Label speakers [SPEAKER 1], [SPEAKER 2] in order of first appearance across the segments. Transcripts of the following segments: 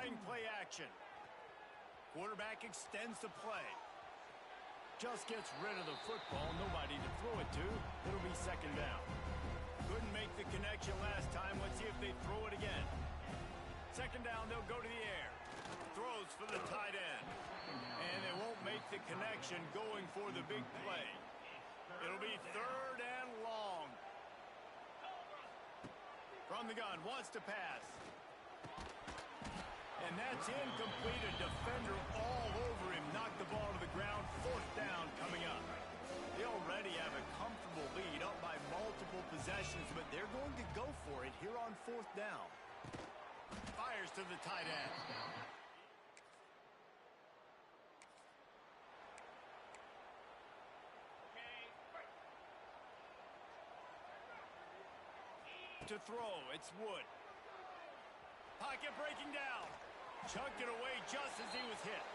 [SPEAKER 1] trying play action. Quarterback extends the play. Just gets rid of the football. Nobody to throw it to. It'll be second down. Couldn't make the connection last time. Let's see if they throw it again. Second down, they'll go to the air. Throws for the tight end. And they won't make the connection going for the big play. It'll be third and long. From the gun, wants to pass. And that's incomplete. A defender all over him. Knocked the ball to the ground. Fourth down coming up. They already have a comfortable lead, up by multiple possessions, but they're going to go for it here on fourth down. Fires to the tight end. To throw, it's Wood. Pocket breaking down. Chucked it away just as he was hit.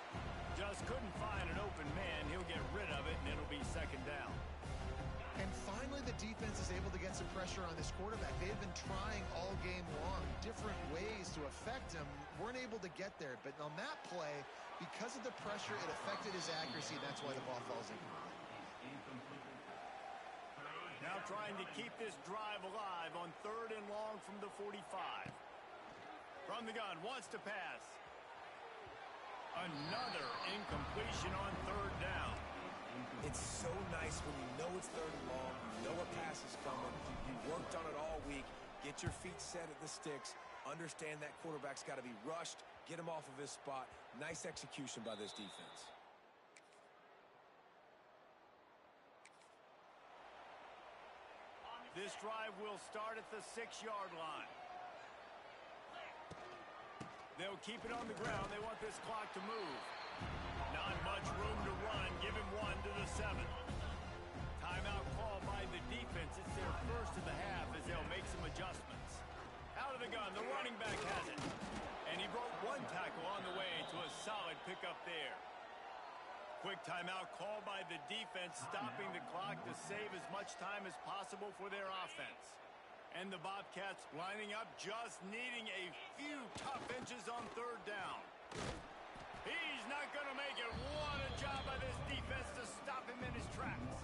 [SPEAKER 1] Just couldn't find an open man. He'll get rid of it, and it'll be second down.
[SPEAKER 2] And finally, the defense is able to get some pressure on this quarterback. They've been trying all game long, different ways to affect him. Weren't able to get there. But on that play, because of the pressure, it affected his accuracy. That's why the ball falls in.
[SPEAKER 1] Now trying to keep this drive alive on third and long from the 45. From the gun, wants to pass. Another incompletion on third down.
[SPEAKER 3] It's so nice when you know it's third and long, you know a pass is coming, you worked on it all week, get your feet set at the sticks, understand that quarterback's got to be rushed, get him off of his spot. Nice execution by this defense.
[SPEAKER 1] This drive will start at the 6-yard line. They'll keep it on the ground. They want this clock to move. Not much room to run. Give him one to the 7. Timeout call by the defense. It's their first of the half as they'll make some adjustments. Out of the gun, the running back has it. And he broke one tackle on the way to a solid pickup there. Quick timeout call by the defense, stopping the clock to save as much time as possible for their offense. And the Bobcats lining up, just needing a few tough inches on third down. He's not going to make it. What a job by this defense to stop him in his tracks.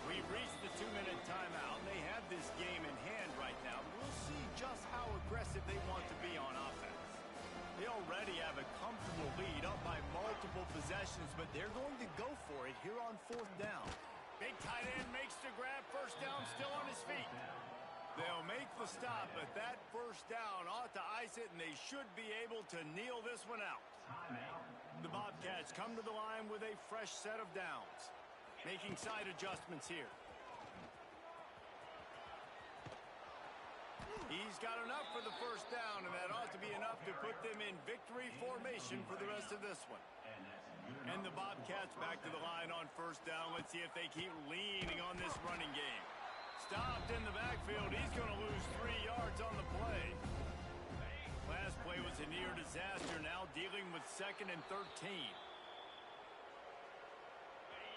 [SPEAKER 1] We've reached the 2-minute timeout, and they have this game in hand right now. We'll see just how aggressive they want to be on offense. They already have a comfortable lead, up by multiple possessions, but they're going to go for it here on fourth down. Big tight end makes the grab. First down, still on his feet. They'll make the stop, but that first down ought to ice it, and they should be able to kneel this one out. The Bobcats come to the line with a fresh set of downs. Making side adjustments here. He's got enough for the first down, and that ought to be enough to put them in victory formation for the rest of this one. And the Bobcats back to the line on first down. Let's see if they keep leaning on this running game. Stopped in the backfield. He's going to lose 3 yards on the play. Last play was a near disaster. Now dealing with 2nd and 13.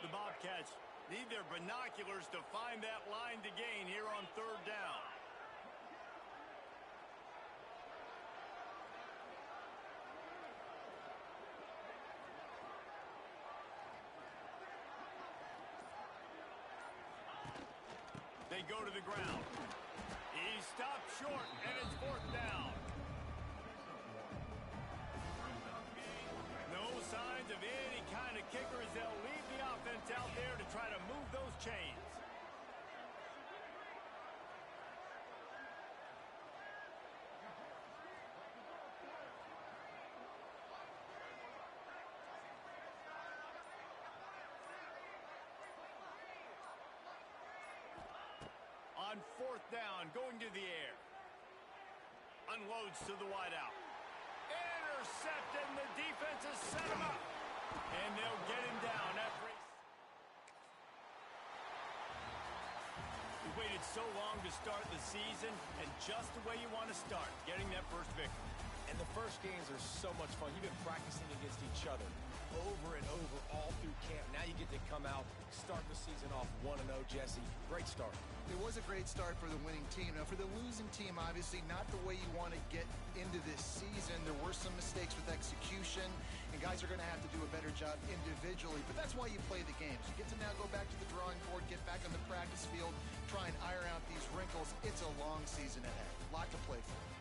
[SPEAKER 1] The Bobcats need their binoculars to find that line to gain here on third down. They go to the ground. He stopped short, and it's fourth down. No signs of any kind of kicker as they'll leave the offense out there to try to move those chains. On fourth down, going to the air. Unloads to the wideout. Intercepted, and the defense has set him up. And they'll get him down after he waited so long to start the season, and just the way you want to start, getting that first victory.
[SPEAKER 3] And the first games are so much fun. You've been practicing against each other over and over all through camp. Now you get to come out, start the season off 1-0, Jesse. Great start.
[SPEAKER 2] It was a great start for the winning team. Now, for the losing team, obviously not the way you want to get into this season. There were some mistakes with execution, and guys are going to have to do a better job individually. But that's why you play the games. You get to now go back to the drawing board, get back on the practice field, try and iron out these wrinkles. It's a long season ahead. A lot to play for.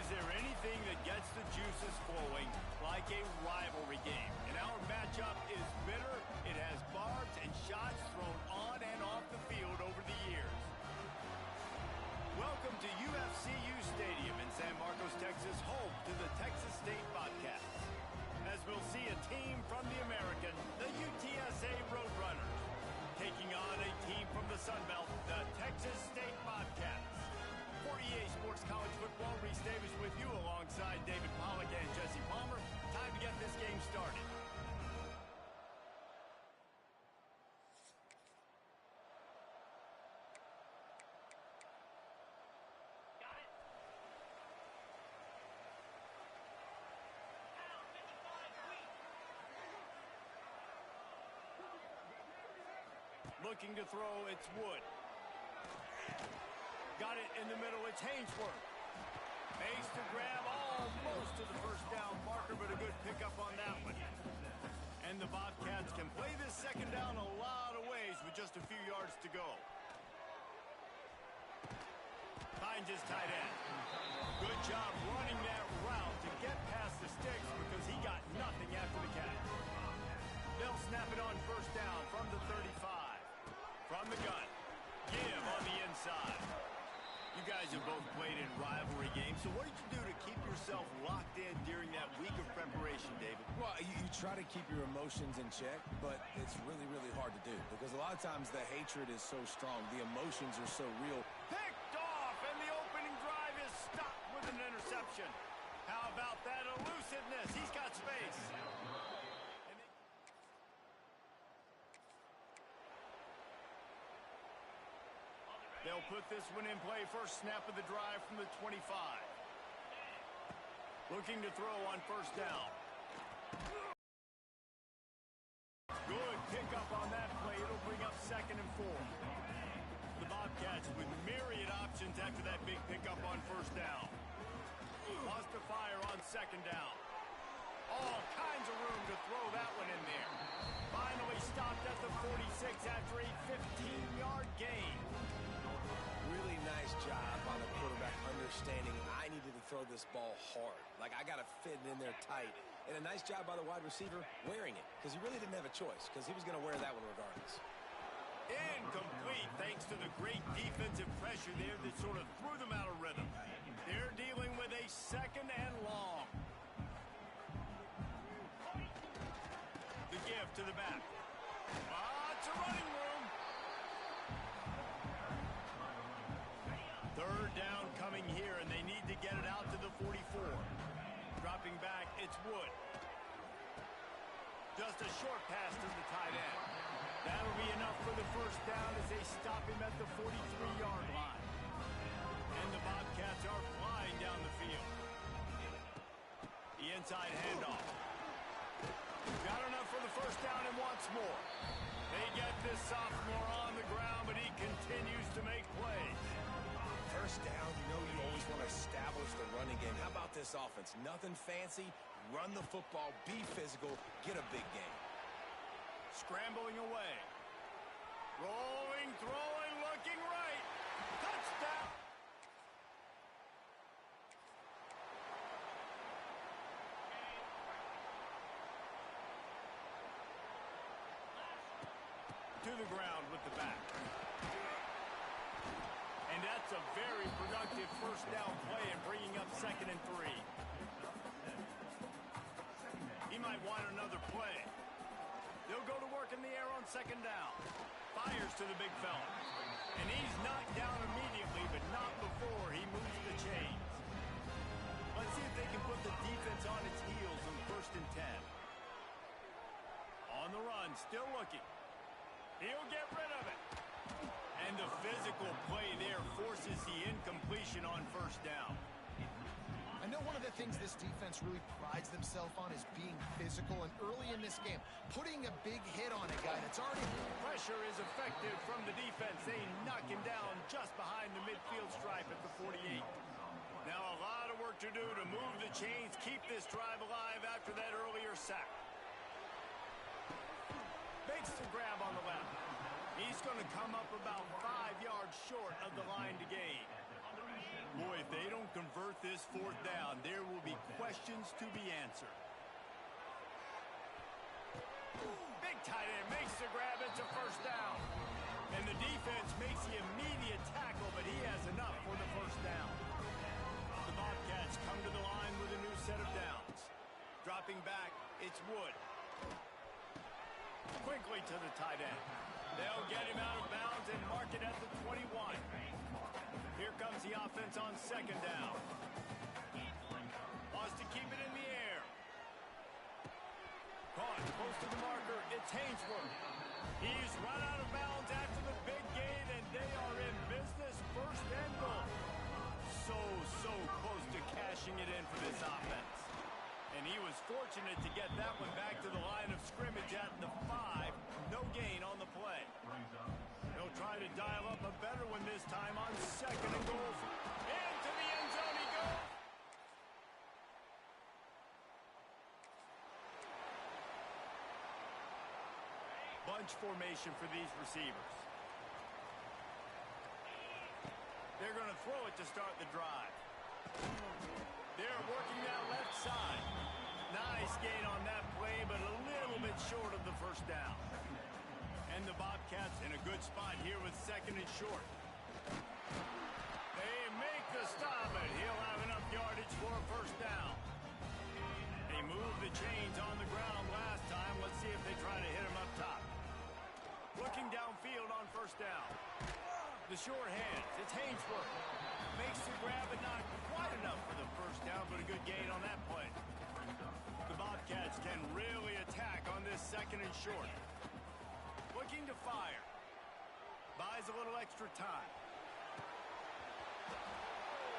[SPEAKER 1] Is there anything that gets the juices flowing like a rivalry game? And our matchup is bitter. It has barbs and shots thrown on and off the field over the years. Welcome to UFCU Stadium in San Marcos, Texas, home to the Texas State Bobcats. As we'll see a team from the American, the UTSA Roadrunners, taking on a team from the Sun Belt, the Texas State Bobcats. For EA Sports College Football, Reese Davis with you alongside David Pollack and Jesse Palmer. Time to get this game started. Looking to throw, it's Wood. Got it in the middle, it's Hainsworth. Makes the grab almost to the first down marker, but a good pickup on that one. And the Bobcats can play this second down a lot of ways with just a few yards to go. Finds his tight end. Good job running that route to get past the sticks because he got nothing after the catch. They'll snap it on first down from the 35. From the gun. Give on the inside. You guys have both played in rivalry games, so what did you do to keep yourself locked in during that week of preparation, David?
[SPEAKER 3] Well, you try to keep your emotions in check, but it's really, really hard to do because a lot of times the hatred is so strong. The emotions are so real.
[SPEAKER 1] Picked off, and the opening drive is stopped with an interception. How about that elusiveness? He's got space. They'll put this one in play. First snap of the drive from the 25. Looking to throw on first down. Good pickup on that play. It'll bring up 2nd and 4. The Bobcats with myriad options after that big pickup on first down. Lost to fire on 2nd down. All kinds of room to throw that one in there. Finally stopped at the 46 after a 15-yard gain.
[SPEAKER 3] Really nice job on the quarterback understanding I needed to throw this ball hard. Like, I got to fit it in there tight. And a nice job by the wide receiver wearing it because he really didn't have a choice because he was going to wear that one regardless.
[SPEAKER 1] Incomplete thanks to the great defensive pressure there that sort of threw them out of rhythm. They're dealing with a 2nd and long. The give to the back. It's a running room. 3rd down coming here, and they need to get it out to the 44. Dropping back, it's Wood. Just a short pass to the tight end. That'll be enough for the first down as they stop him at the 43-yard line. And the Bobcats are flying down the field. The inside handoff. Got enough for the first down and wants more. They get this sophomore on the ground, but he continues to make plays.
[SPEAKER 3] First down, you always want to establish the running game. How about this offense? Nothing fancy. Run the football, be physical, get a big game.
[SPEAKER 1] Scrambling away. Rolling, throwing, looking right. Touchdown! To the ground with the back. And that's a very productive first down play and bringing up 2nd and 3. He might want another play. They'll go to work in the air on 2nd down. Fires to the big fella. And he's knocked down immediately, but not before he moves the chains. Let's see if they can put the defense on its heels on 1st and 10. On the run, still looking. He'll get rid of it. And the physical play there forces the incompletion on first down.
[SPEAKER 2] I know one of the things this defense really prides themselves on is being physical, and early in this game, putting a big hit on a guy that's already...
[SPEAKER 1] Pressure is effective from the defense. They knock him down just behind the midfield stripe at the 48. Now a lot of work to do to move the chains, keep this drive alive after that earlier sack. Makes the grab on the left. He's going to come up about 5 yards short of the line to gain. Boy, if If they don't convert this fourth down, there will be questions to be answered. Big tight end makes the grab. It's a first down. And the defense makes the immediate tackle, but he has enough for the first down. The Bobcats come to the line with a new set of downs. Dropping back, it's Wood. Quickly to the tight end. They'll get him out of bounds and mark it at the 21. Here comes the offense on second down. Wants to keep it in the air. Caught close to the marker. It's Hainsworth. He's run out of bounds after the big gain, and they are in business. First and goal. So close to cashing it in for this offense. And he was fortunate to get that one back to the line of scrimmage at the 5. No gain on the play. He'll try to dial up a better one this time on second and goal. Into the end zone he goes. Bunch formation for these receivers. They're going to throw it to start the drive. They're working that left side. Nice gain on that play, but a little bit short of the first down. And the Bobcats in a good spot here with second and short. They make the stop, and he'll have enough yardage for a first down. They moved the chains on the ground last time. Let's see if they try to hit him up top. Looking downfield on first down. The short hands. It's Hainsworth. Makes the grab, but not quite enough for the first down, but a good gain on that play. The Bobcats can really attack on this second and short. Looking to fire. Buys a little extra time.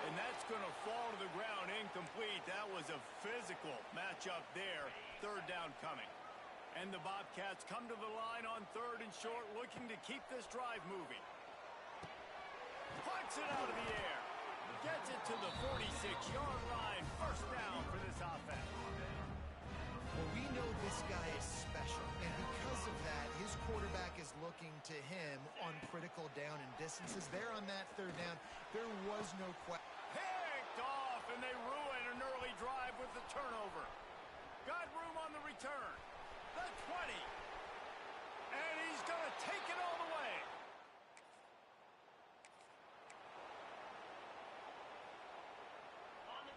[SPEAKER 1] And that's going to fall to the ground incomplete. That was a physical matchup there. Third down coming. And the Bobcats come to the line on third and short, looking to keep this drive moving. Puts it out of the air. Gets it to the 46-yard line. First down for this offense.
[SPEAKER 2] Well, we know this guy is special, and because of that, his quarterback is looking to him on critical down and distances. There on that third down, there was no question.
[SPEAKER 1] Picked off, and they ruin an early drive with the turnover. Got room on the return. The 20. And he's going to take it all the way.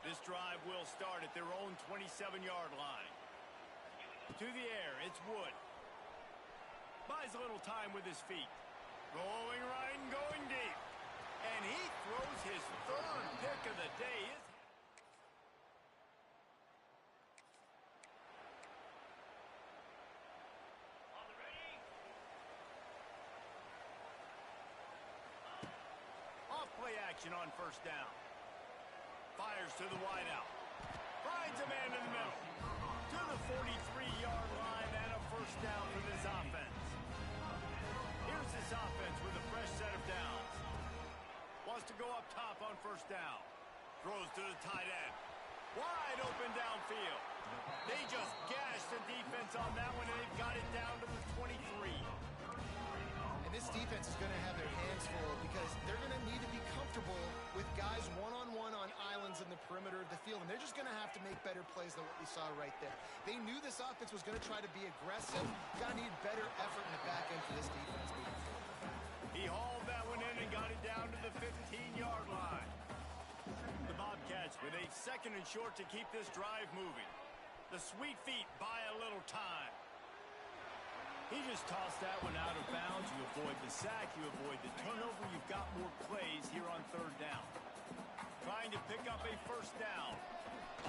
[SPEAKER 1] This drive will start at their own 27-yard line. To the air, it's Wood. Buys a little time with his feet. Rolling right and going deep. And he throws his third pick of the day. Off-play action on first down. Fires to the wideout. Finds a man in the middle. To the 43-yard line and a first down for this offense. Here's this offense with a fresh set of downs. Wants to go up top on first down. Throws to the tight end. Wide open downfield. They just gashed the defense on that one, and they've got it down to the 23.
[SPEAKER 2] And this defense is going to have their hands full because they're going to need to be comfortable with guys one-on-one on islands in the perimeter of the field, and they're just going to have to make better plays than what we saw right there. They knew this offense was going to try to be aggressive. Got to need better effort in the back end for this defense.
[SPEAKER 1] He hauled that one in and got it down to the 15-yard line. The Bobcats with a second and short to keep this drive moving. The sweet feet buy a little time. He just tossed that one out of bounds. You avoid the sack, you avoid the turnover. You've got more plays here on third down. Trying to pick up a first down.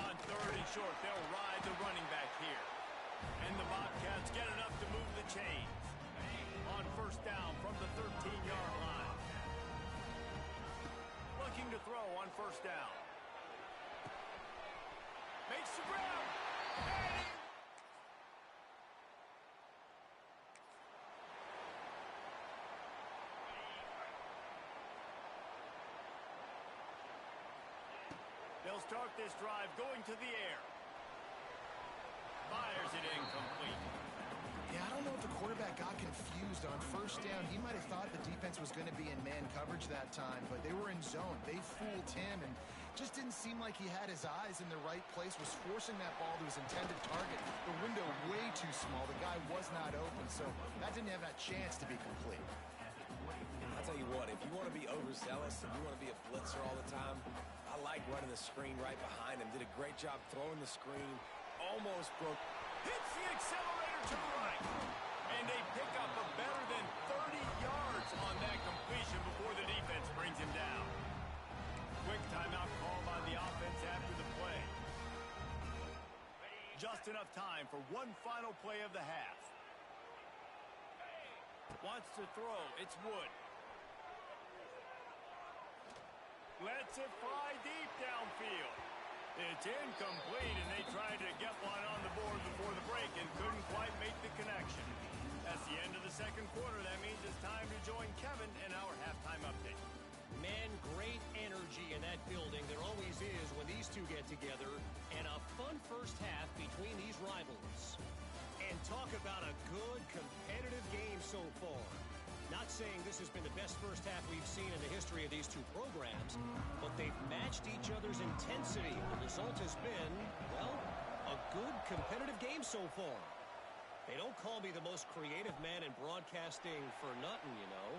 [SPEAKER 1] On third and short, they'll ride the running back here. And the Bobcats get enough to move the chains. On first down from the 13-yard line. Looking to throw on first down. Makes the grab. And they'll start this drive going to the air. Fires it incomplete.
[SPEAKER 2] Yeah, I don't know if the quarterback got confused on first down. He might have thought the defense was going to be in man coverage that time, but they were in zone. They fooled him and just didn't seem like he had his eyes in the right place, was forcing that ball to his intended target. The window way too small. The guy was not open, so that didn't have that chance to be complete.
[SPEAKER 3] I'll tell you what, if you want to be overzealous and you want to be a blitzer all the time, I like running the screen right behind him. Did a great job throwing the screen. Almost broke.
[SPEAKER 1] Hits the accelerator to the right. And they pick up a better than 30 yards on that completion before the defense brings him down. Quick timeout call by the offense after the play. Just enough time for one final play of the half. Wants to throw. It's Wood. Lets it fly deep downfield. It's incomplete, and they tried to get one on the board before the break and couldn't quite make the connection. That's the end of the second quarter. That means it's time to join Kevin in our halftime update.
[SPEAKER 4] Man, great energy in that building. There always is when these two get together. And a fun first half between these rivals. And talk about a good competitive game so far. Not saying this has been the best first half we've seen in the history of these two programs, but they've matched each other's intensity. The result has been, well, a good competitive game so far. They don't call me the most creative man in broadcasting for nothing, you know.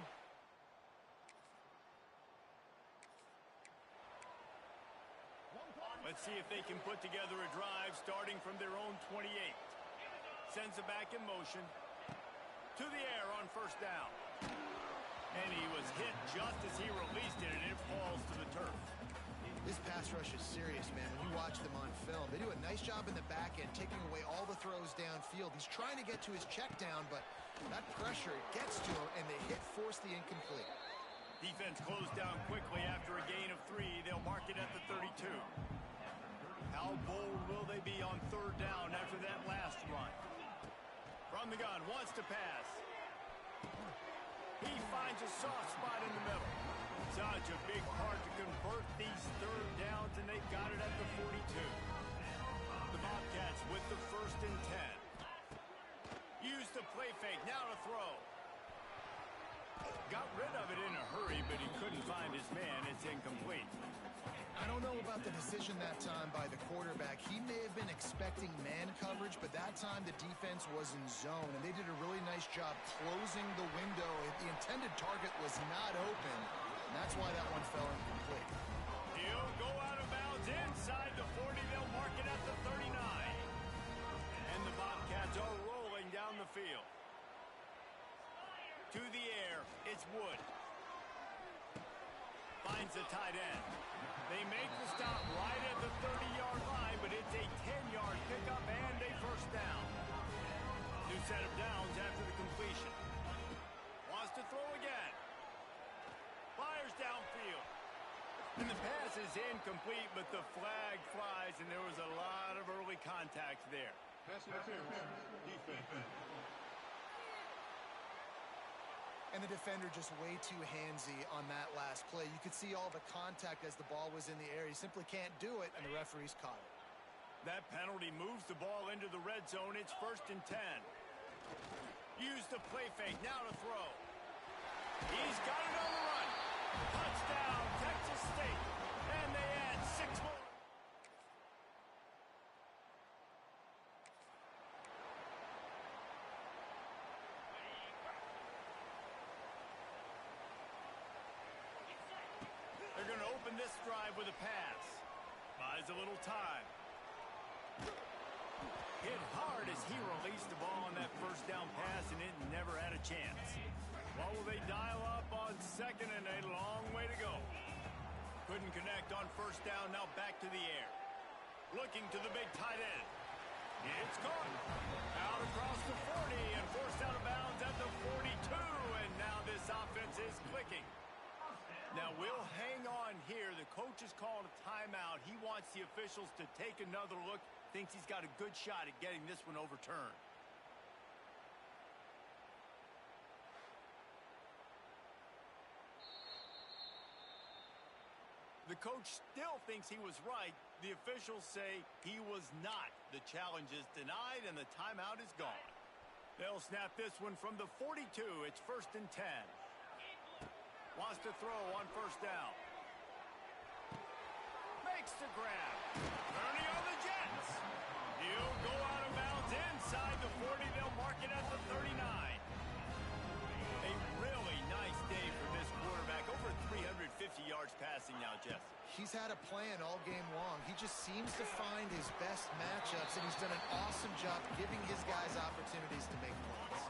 [SPEAKER 1] Let's see if they can put together a drive starting from their own 28. Sends it back in motion. To the air on first down. And he was hit just as he released it, and it falls to the turf.
[SPEAKER 2] This pass rush is serious, man. When you watch them on film, they do a nice job in the back end, taking away all the throws downfield. He's trying to get to his check down, but that pressure gets to him, and the hit forced the incomplete.
[SPEAKER 1] Defense closed down quickly after a gain of 3. They'll mark it at the 32. How bold will they be on third down after that last run? From the gun, wants to pass. He finds a soft spot in the middle. Such a big part to convert these third downs, and they've got it at the 42. The Bobcats with the 1st and 10. Use the play fake, now to throw. Got rid of it in a hurry, but he couldn't find his man. It's incomplete.
[SPEAKER 2] I don't know about the decision that time by the quarterback. He may have been expecting man coverage, but that time the defense was in zone, and they did a really nice job closing the window. The intended target was not open, and that's why that one fell incomplete.
[SPEAKER 1] He'll go out of bounds inside the 40. They'll mark it at the 39. And the Bobcats are rolling down the field. To the air, it's Wood. Finds the tight end. They make the stop right at the 30-yard line, but it's a 10-yard pickup and a first down. New set of downs after the completion. Wants to throw again. Fires downfield. And the pass is incomplete, but the flag flies, and there was a lot of early contact there.
[SPEAKER 5] Pass interference. Defense.
[SPEAKER 2] And the defender just way too handsy on that last play. You could see all the contact as the ball was in the air. He simply can't do it, and the referees caught it.
[SPEAKER 1] That penalty moves the ball into the red zone. It's 1st and 10. Use the play fake. Now to throw. He's got it on the run. Touchdown, Texas State. And they add 6 more. They're going to open this drive with a pass. Buys a little time. Hit hard as he released the ball on that first down pass, and it never had a chance. What will they dial up on second, and a long way to go. Couldn't connect on first down, now back to the air. Looking to the big tight end. It's caught. Out across the 40 and forced out of bounds at the 42, and now this offense is clicking. Now, we'll hang on here. The coach has called a timeout. He wants the officials to take another look. Thinks he's got a good shot at getting this one overturned. The coach still thinks he was right. The officials say he was not. The challenge is denied, and the timeout is gone. They'll snap this one from the 42. It's 1st and 10. Wants to throw on first down. a grab. Turning on the Jets. He'll go out of bounds inside the 40. They'll mark it at the 39. A really nice day for this quarterback. Over 350 yards passing now, Jeff.
[SPEAKER 2] He's had a plan all game long. He just seems to find his best matchups, and he's done an awesome job giving his guys opportunities to make plays.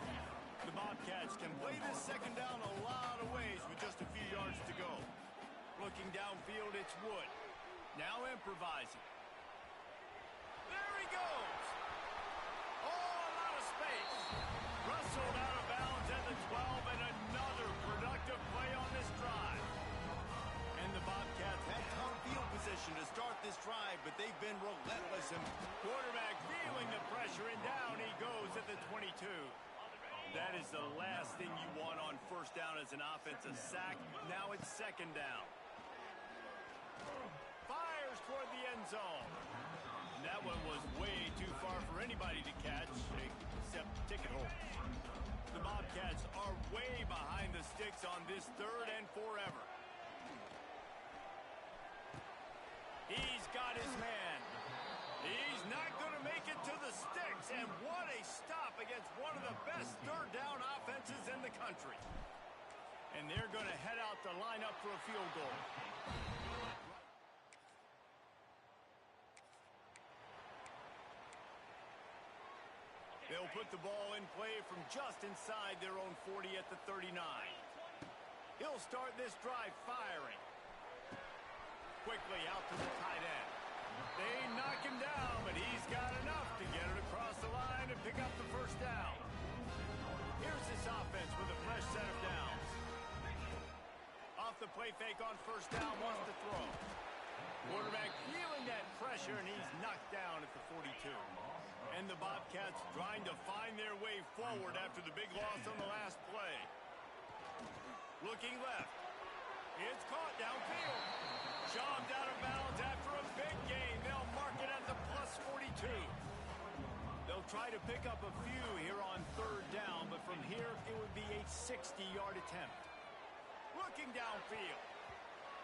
[SPEAKER 1] The Bobcats can play this second down a lot of ways with just a few yards to go. Looking downfield, it's Wood. Now improvising. There he goes. Oh, a lot of space. Rustled out of bounds at the 12, and another productive play on this drive. And the Bobcats had tough field position to start this drive, but they've been relentless. And quarterback feeling the pressure, and down he goes at the 22. That is the last thing you want on first down as an offensive sack. Now it's second down. Fires toward the end zone. And that one was way too far for anybody to catch, except ticket holders. The Bobcats are way behind the sticks on this third and forever. He's got his man. He's not going to make it to the sticks, and what a stop against one of the best third down offenses in the country. And they're going to head out to line up for a field goal. They'll put the ball in play from just inside their own 40 at the 39. He'll start this drive firing. Quickly out to the tight end. They knock him down, but he's got enough to get it across the line and pick up the first down. Here's this offense with a fresh set of downs. Off the play fake on first down, wants to throw. Quarterback feeling that pressure, and he's knocked down at the 42. And the Bobcats trying to find their way forward after the big loss on the last play. Looking left. It's caught downfield. Shoved out of bounds after a big gain. They'll mark it at the plus 42. They'll try to pick up a few here on third down, but from here it would be a 60-yard attempt. Looking downfield.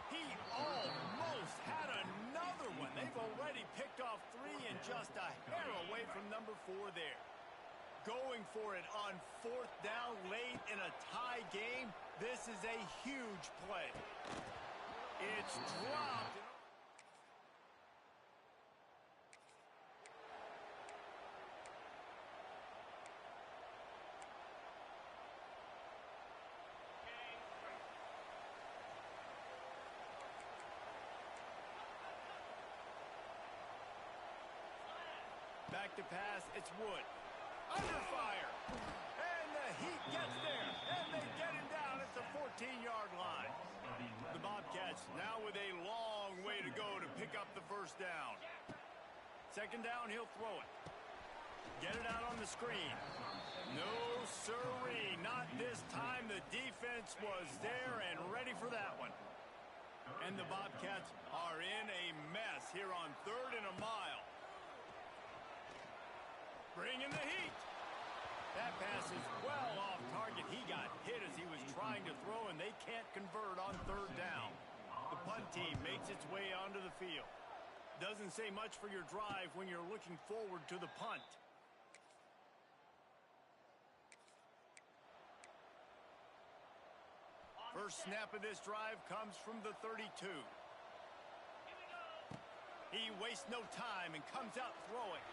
[SPEAKER 1] He almost had another one. They've already picked off 3 and just a hair away from number 4 there. Going for it on fourth down late in a tie game. This is a huge play. It's dropped. Back to pass, it's Wood. Under fire. And the Heat gets there. And they get him down at the 14-yard line. The Bobcats now with a long way to go to pick up the first down. Second down, he'll throw it. Get it out on the screen. No siree, not this time. The defense was there and ready for that one. And the Bobcats are in a mess here on third and a mile. Bring in the heat. That pass is well off target. He got hit as he was trying to throw, and they can't convert on third down. The punt team makes its way onto the field. Doesn't say much for your drive when you're looking forward to the punt. First snap of this drive comes from the 32. He wastes no time and comes out throwing.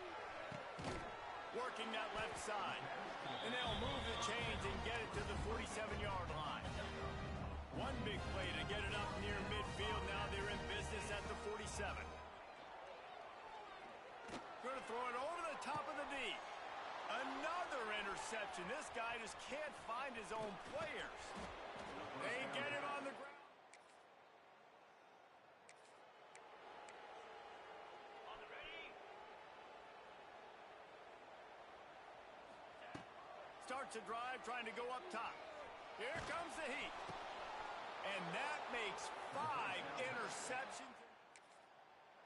[SPEAKER 1] Working that left side. And they'll move the chains and get it to the 47-yard line. One big play to get it up near midfield. Now they're in business at the 47. Going to throw it over the top of the D. Another interception. This guy just can't find his own players. They get him on the ground. Starts a drive trying to go up top. Here comes the heat. And that makes 5 interceptions.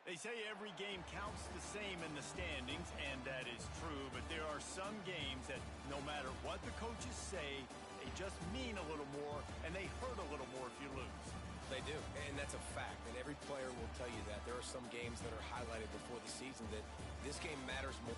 [SPEAKER 1] They say every game counts the same in the standings, and that is true. But there are some games that no matter what the coaches say, they just mean a little more, and they hurt a little more if you lose.
[SPEAKER 3] They do, and that's a fact, and every player will tell you that. There are some games that are highlighted before the season that this game matters more.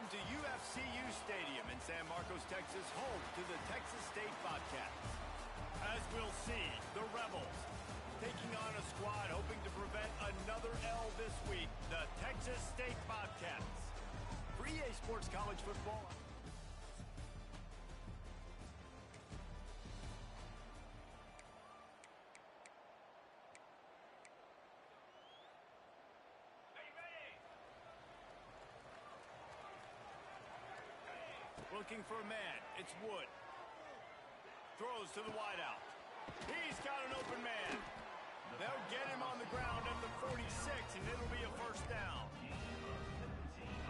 [SPEAKER 1] Welcome to UFCU Stadium in San Marcos, Texas, home to the Texas State Bobcats. As we'll see, the Rebels taking on a squad hoping to prevent another L this week, the Texas State Bobcats. For EA Sports College Football. Looking for a man. It's Wood. Throws to the wideout. He's got an open man. They'll get him on the ground at the 46, and it'll be a first down.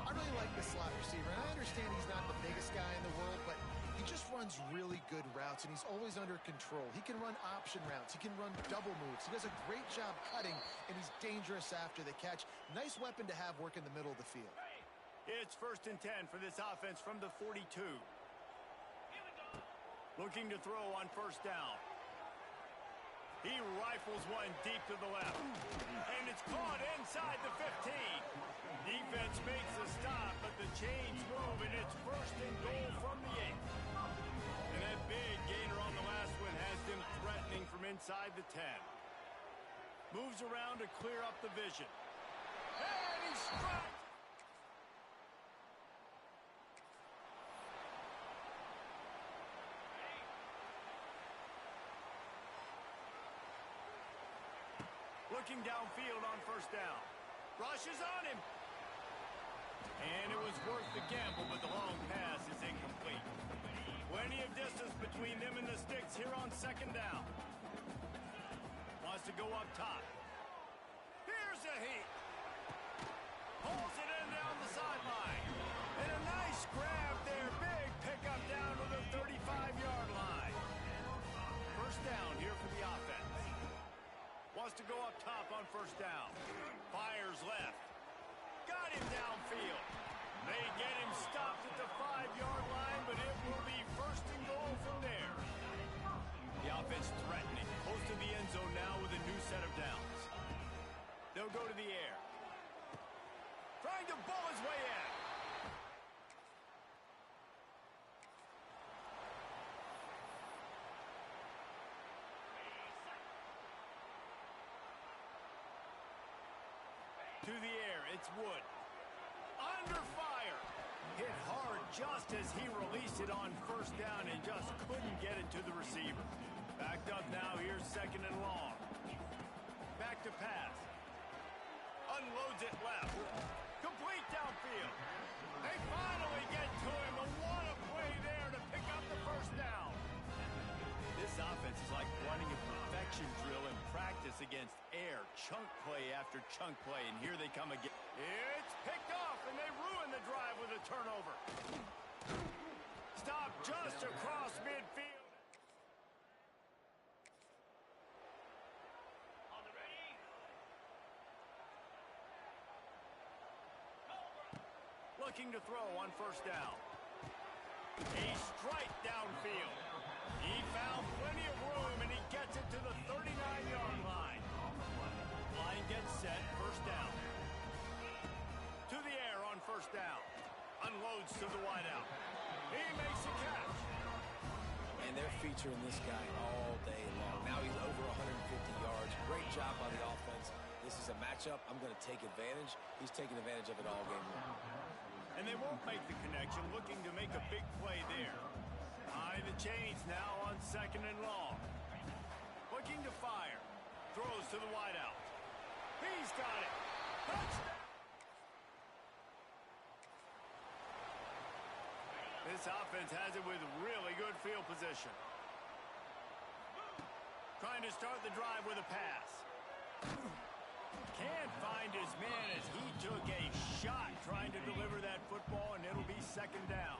[SPEAKER 2] I really like this slot receiver, and I understand he's not the biggest guy in the world, but he just runs really good routes, and he's always under control. He can run option routes. He can run double moves. He does a great job cutting, and he's dangerous after the catch. Nice weapon to have work in the middle of the field.
[SPEAKER 1] It's 1st and 10 for this offense from the 42. Looking to throw on first down. He rifles one deep to the left. And it's caught inside the 15. Defense makes a stop, but the chains move, and it's 1st and goal from the 8. And that big gainer on the last one has them threatening from inside the 10. Moves around to clear up the vision. And he strikes. Looking downfield on first down. Rushes on him. And it was worth the gamble, but the long pass is incomplete. Plenty of distance between them and the sticks here on 2nd down. Wants to go up top. Here's a heat. Pulls it in down the sideline. And a nice grab there. Big pickup down to the 35-yard line. First down here for the offense. Wants to go up top on first down. Fires left. Got him downfield. They get him stopped at the 5-yard line, but it will be 1st and goal from there. The offense threatening. Close to the end zone now with a new set of downs. They'll go to the air. Trying to bull his way in. To the air, it's Wood. Under fire. Hit hard just as he released it on first down and just couldn't get it to the receiver. Backed up now, here's 2nd and long. Back to pass. Unloads it left. Complete downfield. They finally get to him, and what a play there to pick up the first down. This offense is like running a perfection drill in practice against air. Chunk play after chunk play, and here they come again. It's picked off, and they ruin the drive with a turnover. Stop just across midfield. On the ready. Looking to throw on first down. A strike downfield. He found plenty of room, and he gets it to the 39-yard line. Line gets set, first down. To the air on first down. Unloads to the wideout. He makes a catch.
[SPEAKER 3] And they're featuring this guy all day long. Now he's over 150 yards. Great job by the offense. This is a matchup. I'm going to take advantage. He's taking advantage of it all game long.
[SPEAKER 1] And they won't make the connection, looking to make a big play there. High the chains now on 2nd and long. Looking to fire. Throws to the wideout. He's got it. Touchdown. This offense has it with really good field position. Trying to start the drive with a pass. Can't find his man as he took a shot trying to deliver that football, and it'll be 2nd down.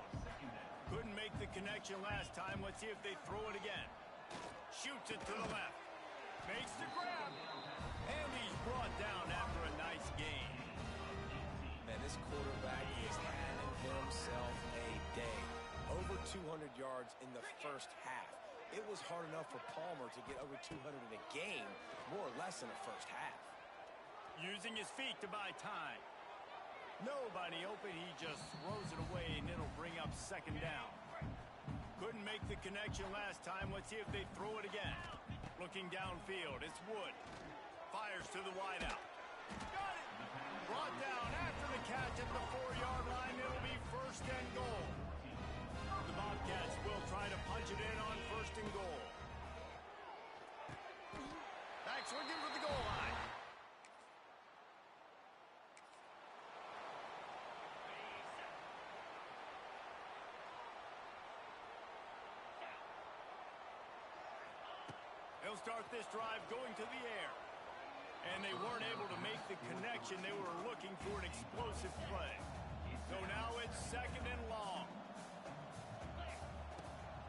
[SPEAKER 1] Couldn't make the connection last time. Let's see if they throw it again. Shoots it to the left. Makes the grab. And he's brought down after a nice gain.
[SPEAKER 3] Man, this quarterback is having himself a day. Over 200 yards in the first half. It was hard enough for Palmer to get over 200 in a game, more or less in the first half.
[SPEAKER 1] Using his feet to buy time. Nobody open. He just throws it away, and it'll bring up second down. Couldn't make the connection last time. Let's see if they throw it again. Looking downfield, it's Wood. Fires to the wideout. Got it! Brought down after the catch at the 4-yard line. It'll be first and goal. The Bobcats will try to punch it in on first and goal. Back swinging for the goal line. They'll start this drive going to the air. And they weren't able to make the connection. They were looking for an explosive play. So now it's second and long.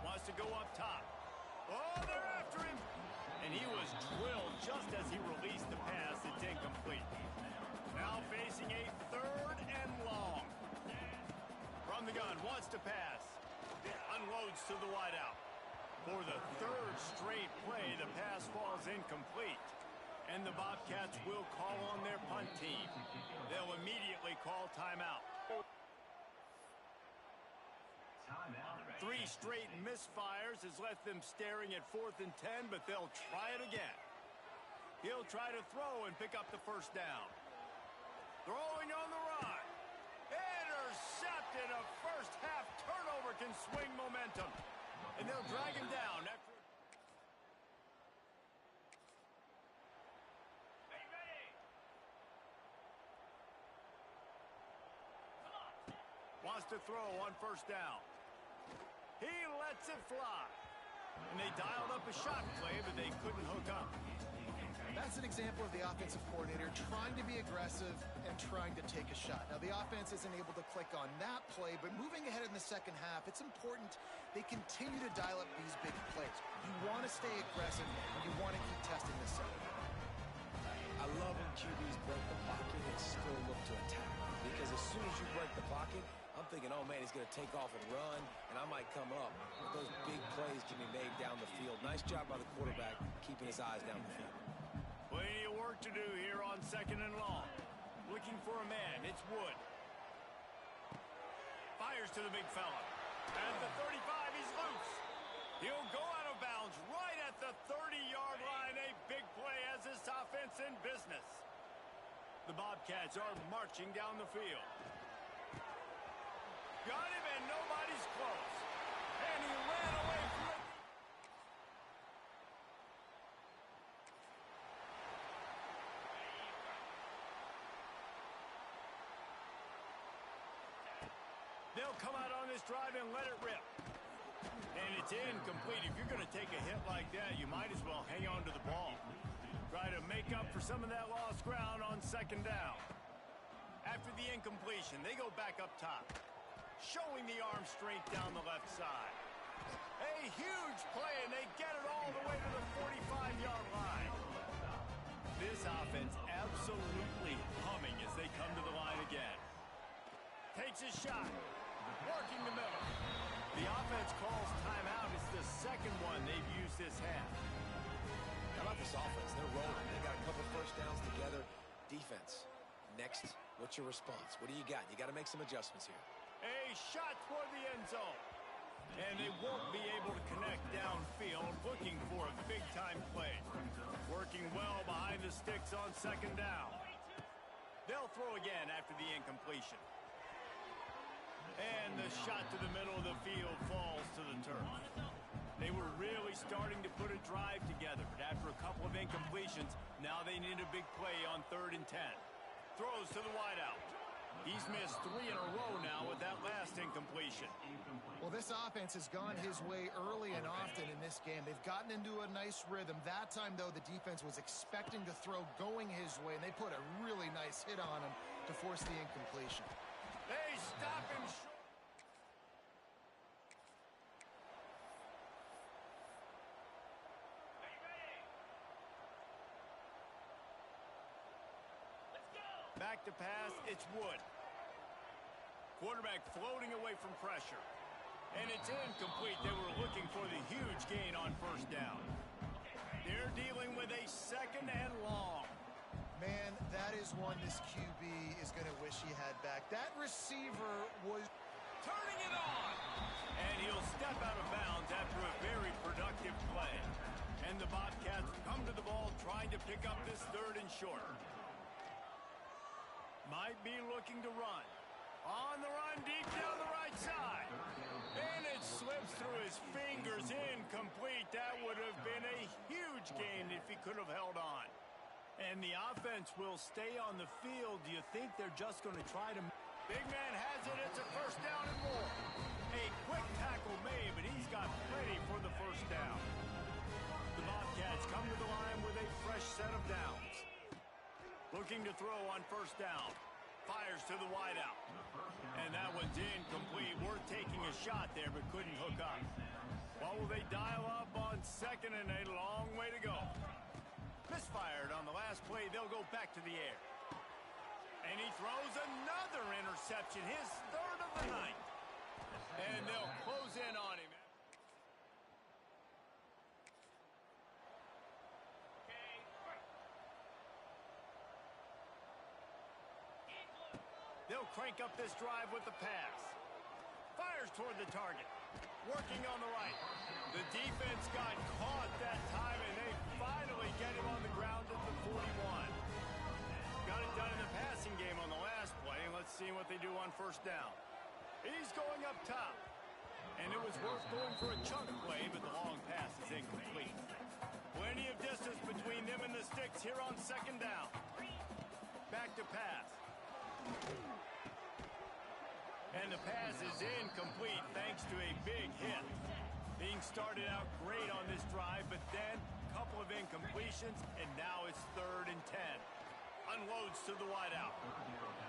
[SPEAKER 1] Wants to go up top. Oh, they're after him. And he was drilled just as he released the pass. It's incomplete. Now facing a third and long. From the gun, wants to pass. Unloads to the wideout. For the third straight play, the pass falls incomplete. And the Bobcats will call on their punt team. They'll immediately call timeout. 3 straight misfires has left them staring at 4th and 10, but they'll try it again. He'll try to throw and pick up the first down. Throwing on the run. Intercepted. A first half turnover can swing momentum. And they'll drag him down after. Wants to throw on first down. He lets it fly. And they dialed up a shot play, but they couldn't hook up.
[SPEAKER 2] That's an example of the offensive coordinator trying to be aggressive and trying to take a shot. Now, the offense isn't able to click on that play, but moving ahead in the second half, it's important they continue to dial up these big plays. You want to stay aggressive, and you want to keep testing this out.
[SPEAKER 3] I love when QBs break the pocket and still look to attack. Because as soon as you break the pocket, I'm thinking, oh, man, he's going to take off and run, and I might come up. But those big plays can be made down the field. Nice job by the quarterback keeping his eyes down the field.
[SPEAKER 1] Plenty of work to do here on second and long. Looking for a man. It's Wood. Fires to the big fella. At the 35, he's loose. He'll go out of bounds right at the 30-yard line. A big play as this offense in business. The Bobcats are marching down the field. Got him, and nobody's close. And he ran away from it. They'll come out on this drive and let it rip. And it's incomplete. If you're going to take a hit like that, you might as well hang on to the ball. Try to make up for some of that lost ground on second down. After the incompletion, they go back up top. Showing the arm strength down the left side. A huge play, and they get it all the way to the 45-yard line. This offense absolutely humming as they come to the line again. Takes a shot. Working the middle. The offense calls timeout. It's the second one they've used this half.
[SPEAKER 3] How about this offense? They're rolling. They got a couple first downs together. Defense. Next, what's your response? What do you got? You got to make some adjustments here.
[SPEAKER 1] A shot for the end zone. And they won't be able to connect downfield, looking for a big-time play. Working well behind the sticks on second down. They'll throw again after the incompletion. And the shot to the middle of the field falls to the turf. They were really starting to put a drive together, but after a couple of incompletions, now they need a big play on 3rd and 10. Throws to the wideout. He's missed 3 in a row now with that last incompletion.
[SPEAKER 2] Well, this offense has gone his way early and often in this game. They've gotten into a nice rhythm. That time, though, the defense was expecting to throw going his way, and they put a really nice hit on him to force the incompletion.
[SPEAKER 1] They stop him short. Back to pass, it's Wood. Quarterback floating away from pressure. And it's incomplete. They were looking for the huge gain on first down. They're dealing with a second and long.
[SPEAKER 2] Man, that is one this QB is going to wish he had back. That receiver was
[SPEAKER 1] turning it on. And he'll step out of bounds after a very productive play. And the Bobcats come to the ball trying to pick up this 3rd and short. Might be looking to run. On the run, deep down the right side. And it slips through his fingers, incomplete. That would have been a huge gain if he could have held on. And the offense will stay on the field. Do you think they're just going to try to... Big man has it. It's a 1st down and more. A quick tackle made, but he's got plenty for the 1st down. The Bobcats come to the line with a fresh set of downs. Looking to throw on 1st down. Fires to the wideout. And that one's incomplete. We're taking a shot there, but couldn't hook up. What will they dial up on 2nd and a long way to go? Misfired on the last play. They'll go back to the air. And he throws another interception, his 3rd of the night. And they'll close in on him. They'll crank up this drive with the pass. Fires toward the target. Working on the right. The defense got caught that time, and they finally get him on the ground at the 41. Got it done in the passing game on the last play. Let's see what they do on 1st down. He's going up top. And it was worth going for a chunk play, but the long pass is incomplete. Plenty of distance between them and the sticks here on 2nd down. Back to pass. And the pass is incomplete thanks to a big hit. Being started out great on this drive, but then a couple of incompletions, and now it's 3rd and 10. Unloads to the wideout.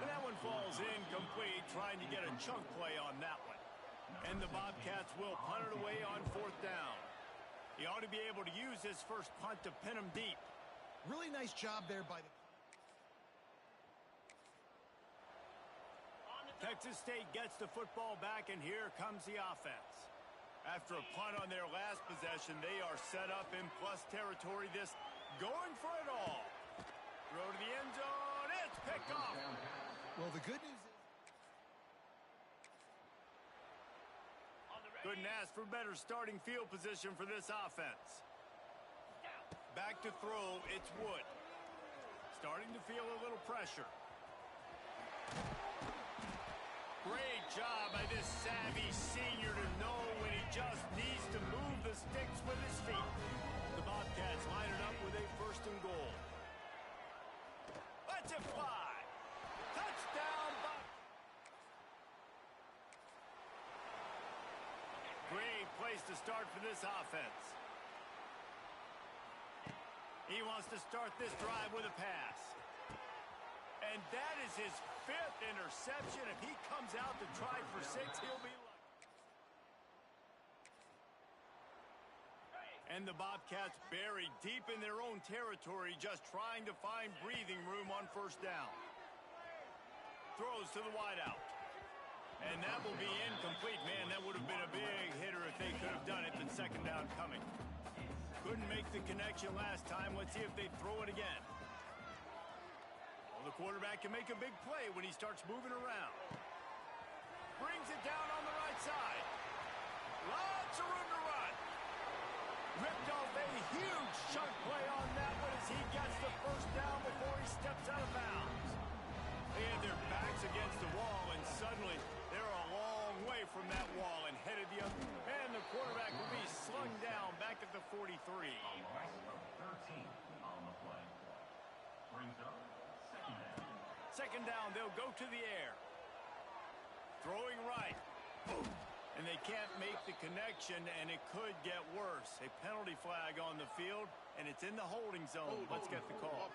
[SPEAKER 1] And that one falls incomplete, trying to get a chunk play on that one. And the Bobcats will punt it away on 4th down. He ought to be able to use his first punt to pin him deep.
[SPEAKER 2] really nice job there by the...
[SPEAKER 1] Texas State gets the football back, and here comes the offense. After a punt on their last possession, they are set up in plus territory. This going for it all. Throw to the end zone. It's picked off.
[SPEAKER 2] Well, the good news is...
[SPEAKER 1] Couldn't ask for better starting field position for this offense. Back to throw, it's Wood. Starting to feel a little pressure. Great job by this savvy senior to know when he just needs to move the sticks with his feet. The Bobcats line it up with a 1st and goal. Let's it fly. Touchdown, Great place to start for this offense. He wants to start this drive with a pass. And that is his 5th interception. If he comes out to try for 6, he'll be lucky. And the Bobcats buried deep in their own territory, just trying to find breathing room on 1st down. Throws to the wideout. And that will be incomplete. Man, that would have been a big hitter if they could have done it, but 2nd down coming. Couldn't make the connection last time. Let's see if they throw it again. Well, the quarterback can make a big play when he starts moving around. Brings it down on the right side. Lots of room to run. Ripped off a huge chunk play on that one as he gets the 1st down before he steps out of bounds. They had their backs against the wall, and suddenly they're a long way from that wall and headed the other. And the quarterback will be slung down back at the 43.
[SPEAKER 5] 13 on the play. Brings up 2nd down.
[SPEAKER 1] 2nd down, they'll go to the air. Throwing right. Boom. And they can't make the connection, and it could get worse. A penalty flag on the field, and it's in the holding zone. Let's get the call.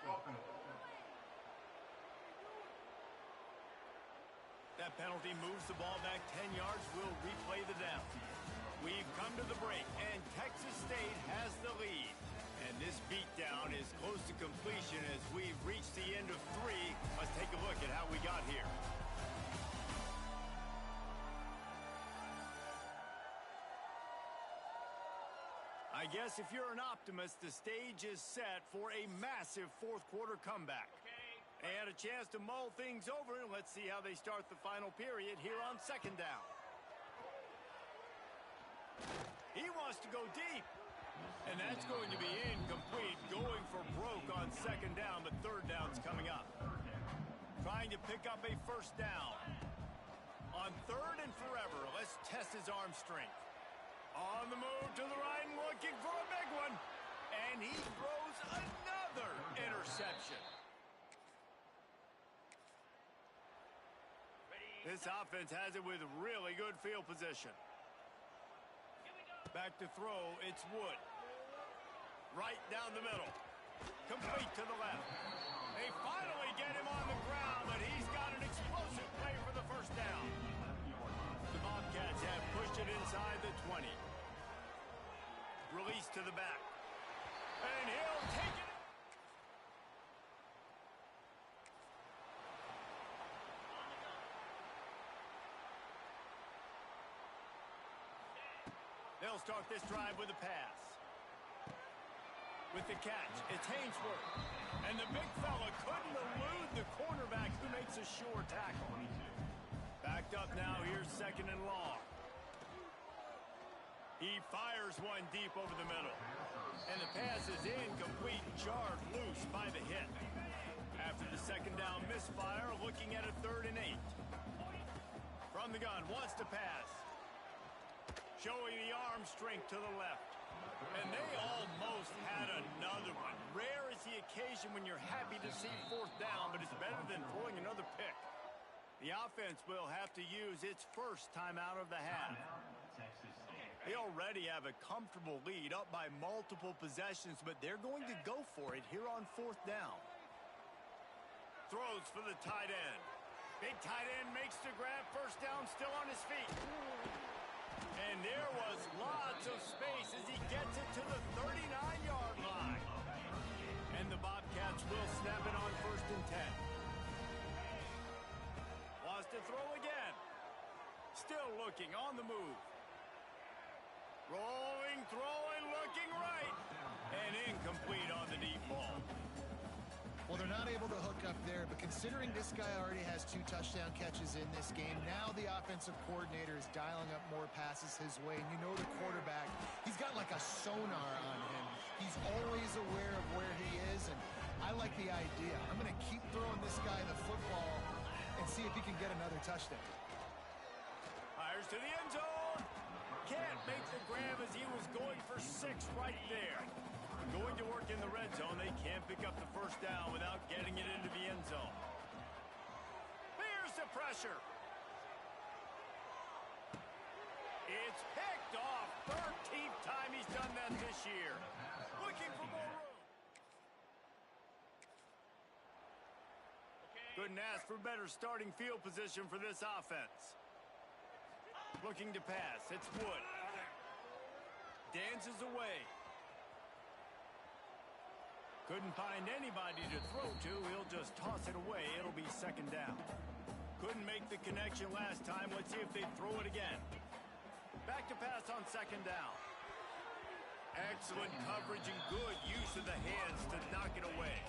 [SPEAKER 1] That penalty moves the ball back 10 yards. We'll replay the down. We've come to the break, and Texas State has the lead. And this beatdown is close to completion as we've reached the end of 3. Let's take a look at how we got here. I guess if you're an optimist, the stage is set for a massive 4th quarter comeback. They had a chance to mull things over, and let's see how they start the final period here on second down. He wants to go deep, and that's going to be incomplete, going for broke on second down, but third down's coming up. Trying to pick up a first down. On third and forever, let's test his arm strength. On the move to the right and looking for a big one, and he throws another interception. This offense has it with really good field position. Back to throw, it's Wood. Right down the middle. Complete to the left. They finally get him on the ground, but he's got an explosive play for the first down. The Bobcats have pushed it inside the 20. Release to the back. And he'll take it. They'll start this drive with a pass. With the catch, it's Hainsworth. And the big fella couldn't elude the cornerback who makes a sure tackle. Backed up now, here's second and long. He fires one deep over the middle. And the pass is incomplete, jarred loose by the hit. After the second down misfire, looking at a 3rd and 8. From the gun, wants to pass. Showing the arm strength to the left. And they almost had another one. Rare is the occasion when you're happy to see fourth down, but it's better than throwing another pick. The offense will have to use its first timeout of the half. They already have a comfortable lead, up by multiple possessions, but they're going to go for it here on fourth down. Throws for the tight end. Big tight end makes the grab, first down, still on his feet. And there was lots of space as he gets it to the 39-yard line. And the Bobcats will snap it on 1st and 10. Wants to throw again. Still looking on the move. Rolling, throwing, looking right. And incomplete on the deep ball.
[SPEAKER 2] Well, they're not able to hook up there, but considering this guy already has 2 touchdown catches in this game, now the offensive coordinator is dialing up more passes his way. And you know the quarterback, he's got like a sonar on him. He's always aware of where he is, and I like the idea. I'm going to keep throwing this guy the football and see if he can get another touchdown.
[SPEAKER 1] Fires to the end zone. Can't make the grab as he was going for 6 right there. Going to work in the red zone. They can't pick up the first down without getting it into the end zone. Here's the pressure. It's picked off. 13th time he's done that this year. Looking for more room. Couldn't ask for better starting field position for this offense. Looking to pass. It's Wood. Dances away. Couldn't find anybody to throw to. He'll just toss it away. It'll be second down. Couldn't make the connection last time. Let's see if they throw it again. Back to pass on second down. Excellent coverage and good use of the hands to knock it away.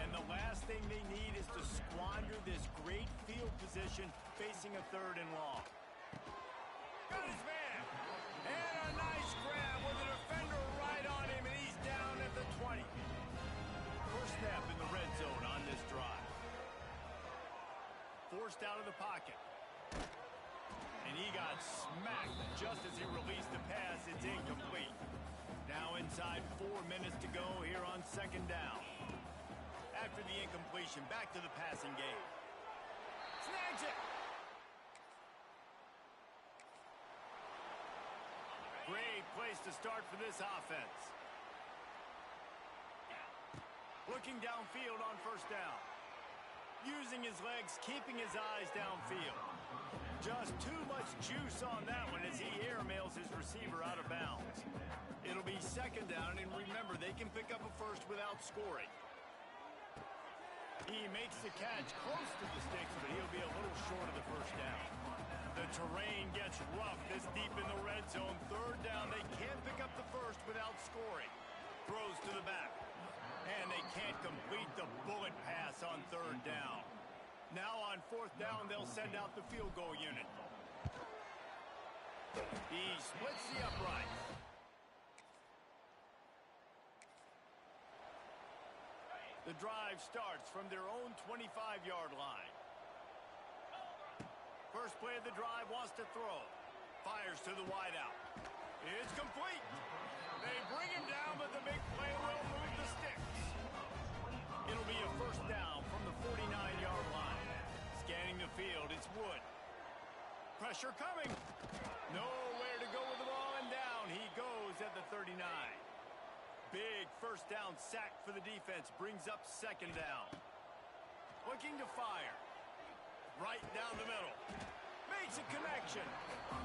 [SPEAKER 1] And the last thing they need is to squander this great field position facing a 3rd and long. Got his man. And a nice grab with a defender right on him, and he's down at the 20. First snap in the red zone on this drive. Forced out of the pocket. And he got smacked just as he released the pass. It's incomplete. Now inside 4 minutes to go here on second down. After the incompletion, back to the passing game. Snags it! Great place to start for this offense. Looking downfield on first down. Using his legs, keeping his eyes downfield. Just too much juice on that one as he airmails his receiver out of bounds. It'll be second down, and remember, they can pick up a first without scoring. He makes the catch close to the sticks, but he'll be a little short of the first down. The terrain gets rough this deep in the red zone. Third down, they can't pick up the first without scoring. Throws to the back. And they can't complete the bullet pass on third down. Now on fourth down, they'll send out the field goal unit. He splits the upright. The drive starts from their own 25-yard line. First play of the drive, wants to throw. Fires to the wideout. It's complete. They bring him down, but the big play will move the sticks. It'll be a first down from the 49-yard line. Scanning the field, it's Wood. Pressure coming. Nowhere to go with the ball, and down he goes at the 39. Big first down sack for the defense. Brings up second down. Looking to fire. Right down the middle. Makes a connection.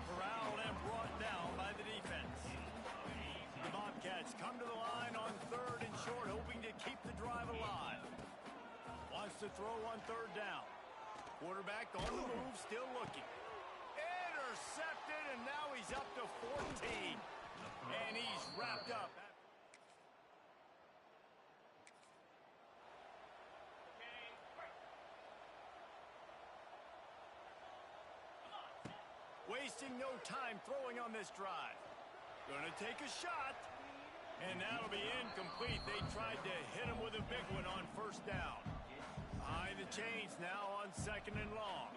[SPEAKER 1] Corralled and brought down by the defense. The Bobcats come to the line on third and short, hoping to keep the drive alive. Wants to throw on third down. Quarterback on the move, still looking. Intercepted, and now he's up to 14. And he's wrapped up. Wasting no time throwing on this drive. Gonna take a shot. And that'll be incomplete. They tried to hit him with a big one on first down. Behind the chains now on second and long.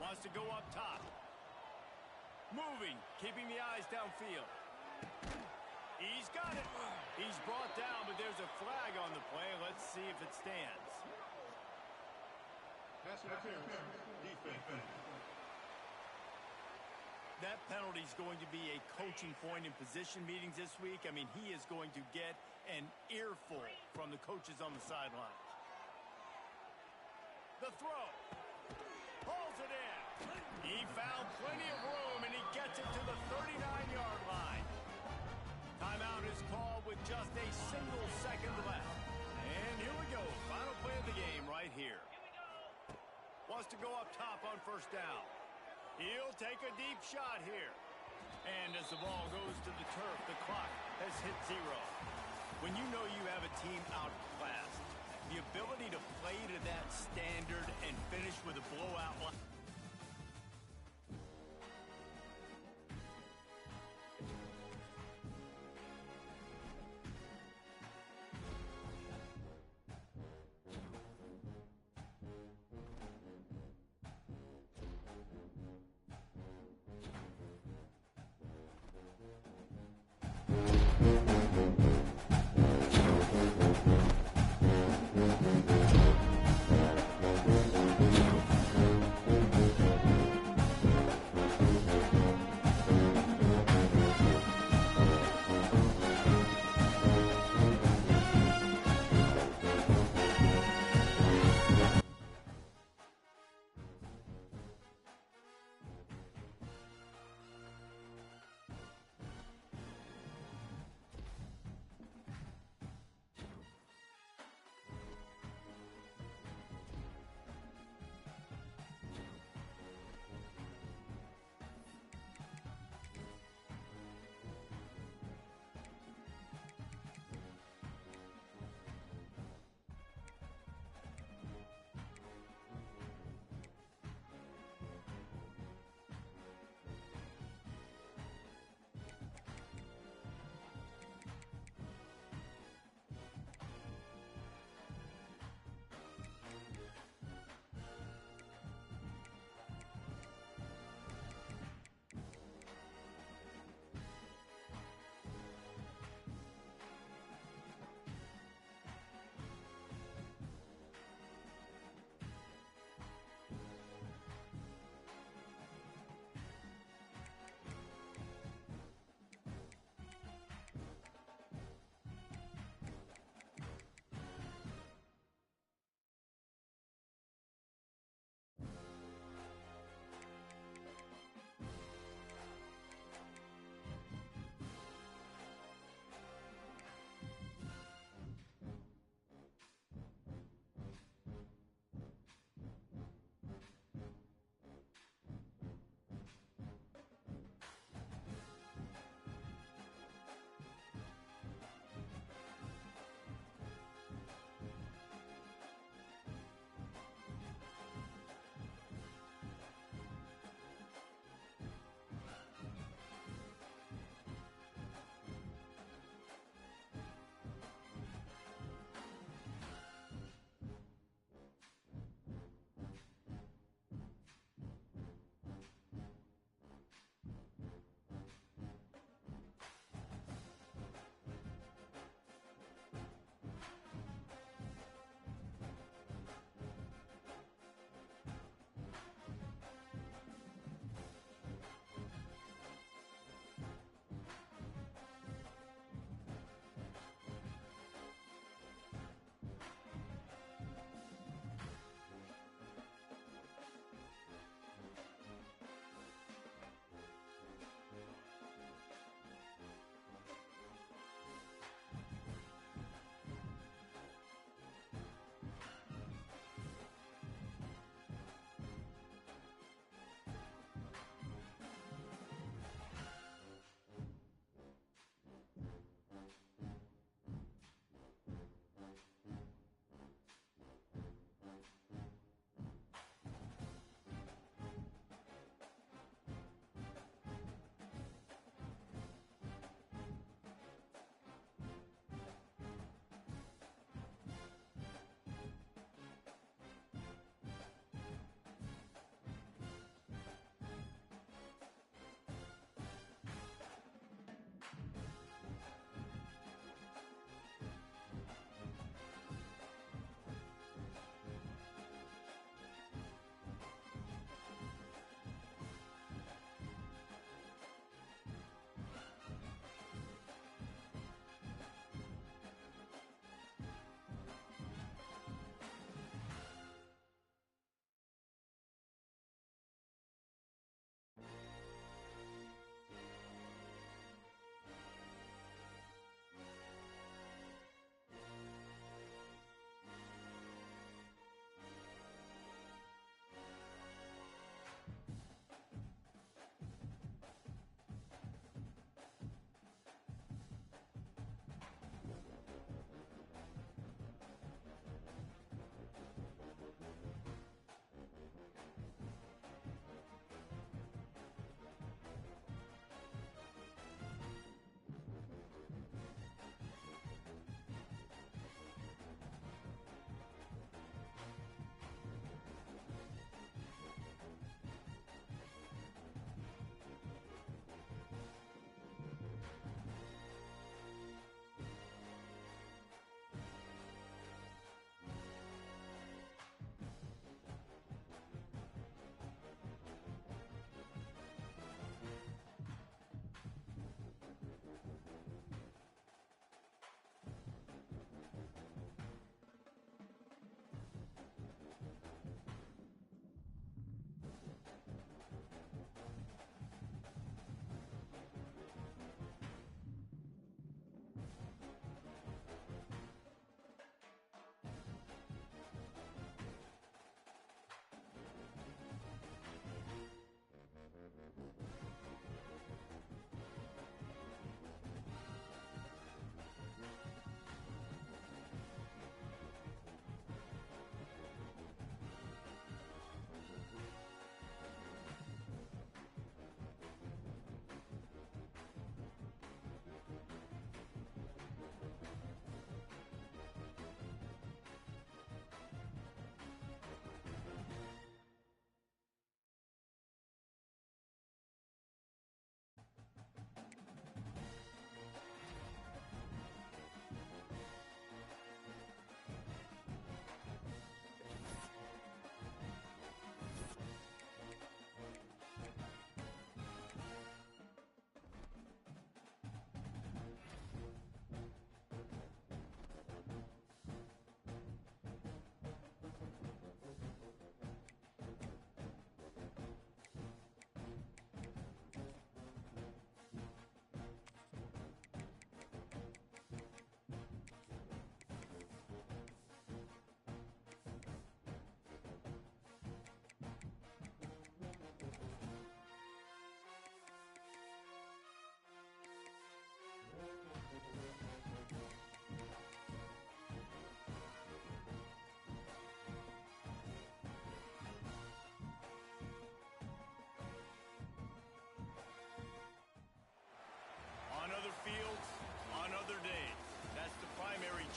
[SPEAKER 1] Wants to go up top. Moving, keeping the eyes downfield. He's got it. He's brought down, but there's a flag on the play. Let's see if it stands.
[SPEAKER 5] Pass interference. Defense.
[SPEAKER 1] That penalty is going to be a coaching point in position meetings this week. I mean, he is going to get an earful from the coaches on the sideline. The throw. Pulls it in. He found plenty of room, and he gets it to the 39-yard line. Timeout is called with just a single second left. And here we go. Final play of the game right here. Wants to go up top on first down. He'll take a deep shot here. And as the ball goes to the turf, the clock has hit zero. When you know you have a team outclassed, the ability to play to that standard and finish with a blowout line.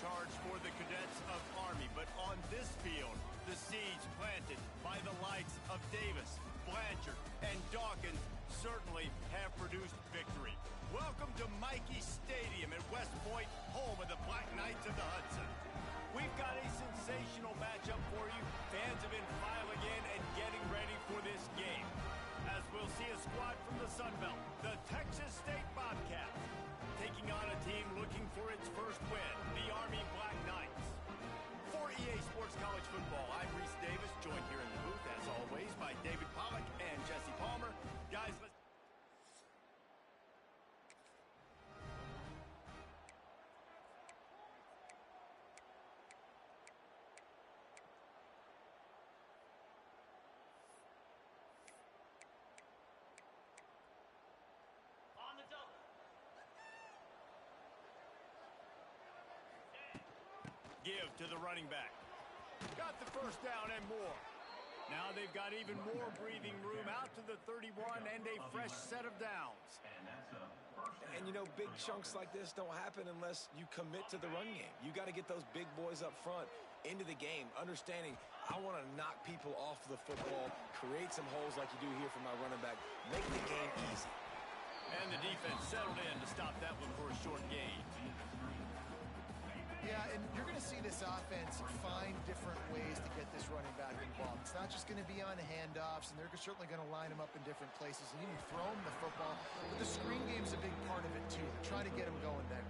[SPEAKER 1] charge for the cadets of Army. But on this field, the seeds planted by the likes of Davis, Blanchard, and Dawkins certainly have produced victory. Welcome to Michie Stadium at West Point, home of the Black Knights of the Hudson. We've got a sensational matchup for you. Fans have been filing in and getting ready for this game. As we'll see a squad from the Sun Belt, the Texas State Bobcats, taking on a team looking for its first win, the Army Black Knights. For EA Sports College Football, I'm Reese Davis, joined here in the booth, as always, by David Pollack and Jesse Palmer. Guys, let's... give to the running back. Got the first down and more. Now they've got even more breathing room out to the 31 and a fresh set of downs.
[SPEAKER 3] And, you know, big chunks like this don't happen unless you commit to the run game. You got to get those big boys up front into the game, understanding I want to knock people off the football, create some holes like you do here for my running back, make the game easy.
[SPEAKER 1] And the defense settled in to stop that one for a short gain.
[SPEAKER 2] Yeah, and you're going to see this offense find different ways to get this running back involved. It's not just going to be on handoffs, and they're certainly going to line him up in different places and even throw him the football. But the screen game's a big part of it, too. Try to get him going there.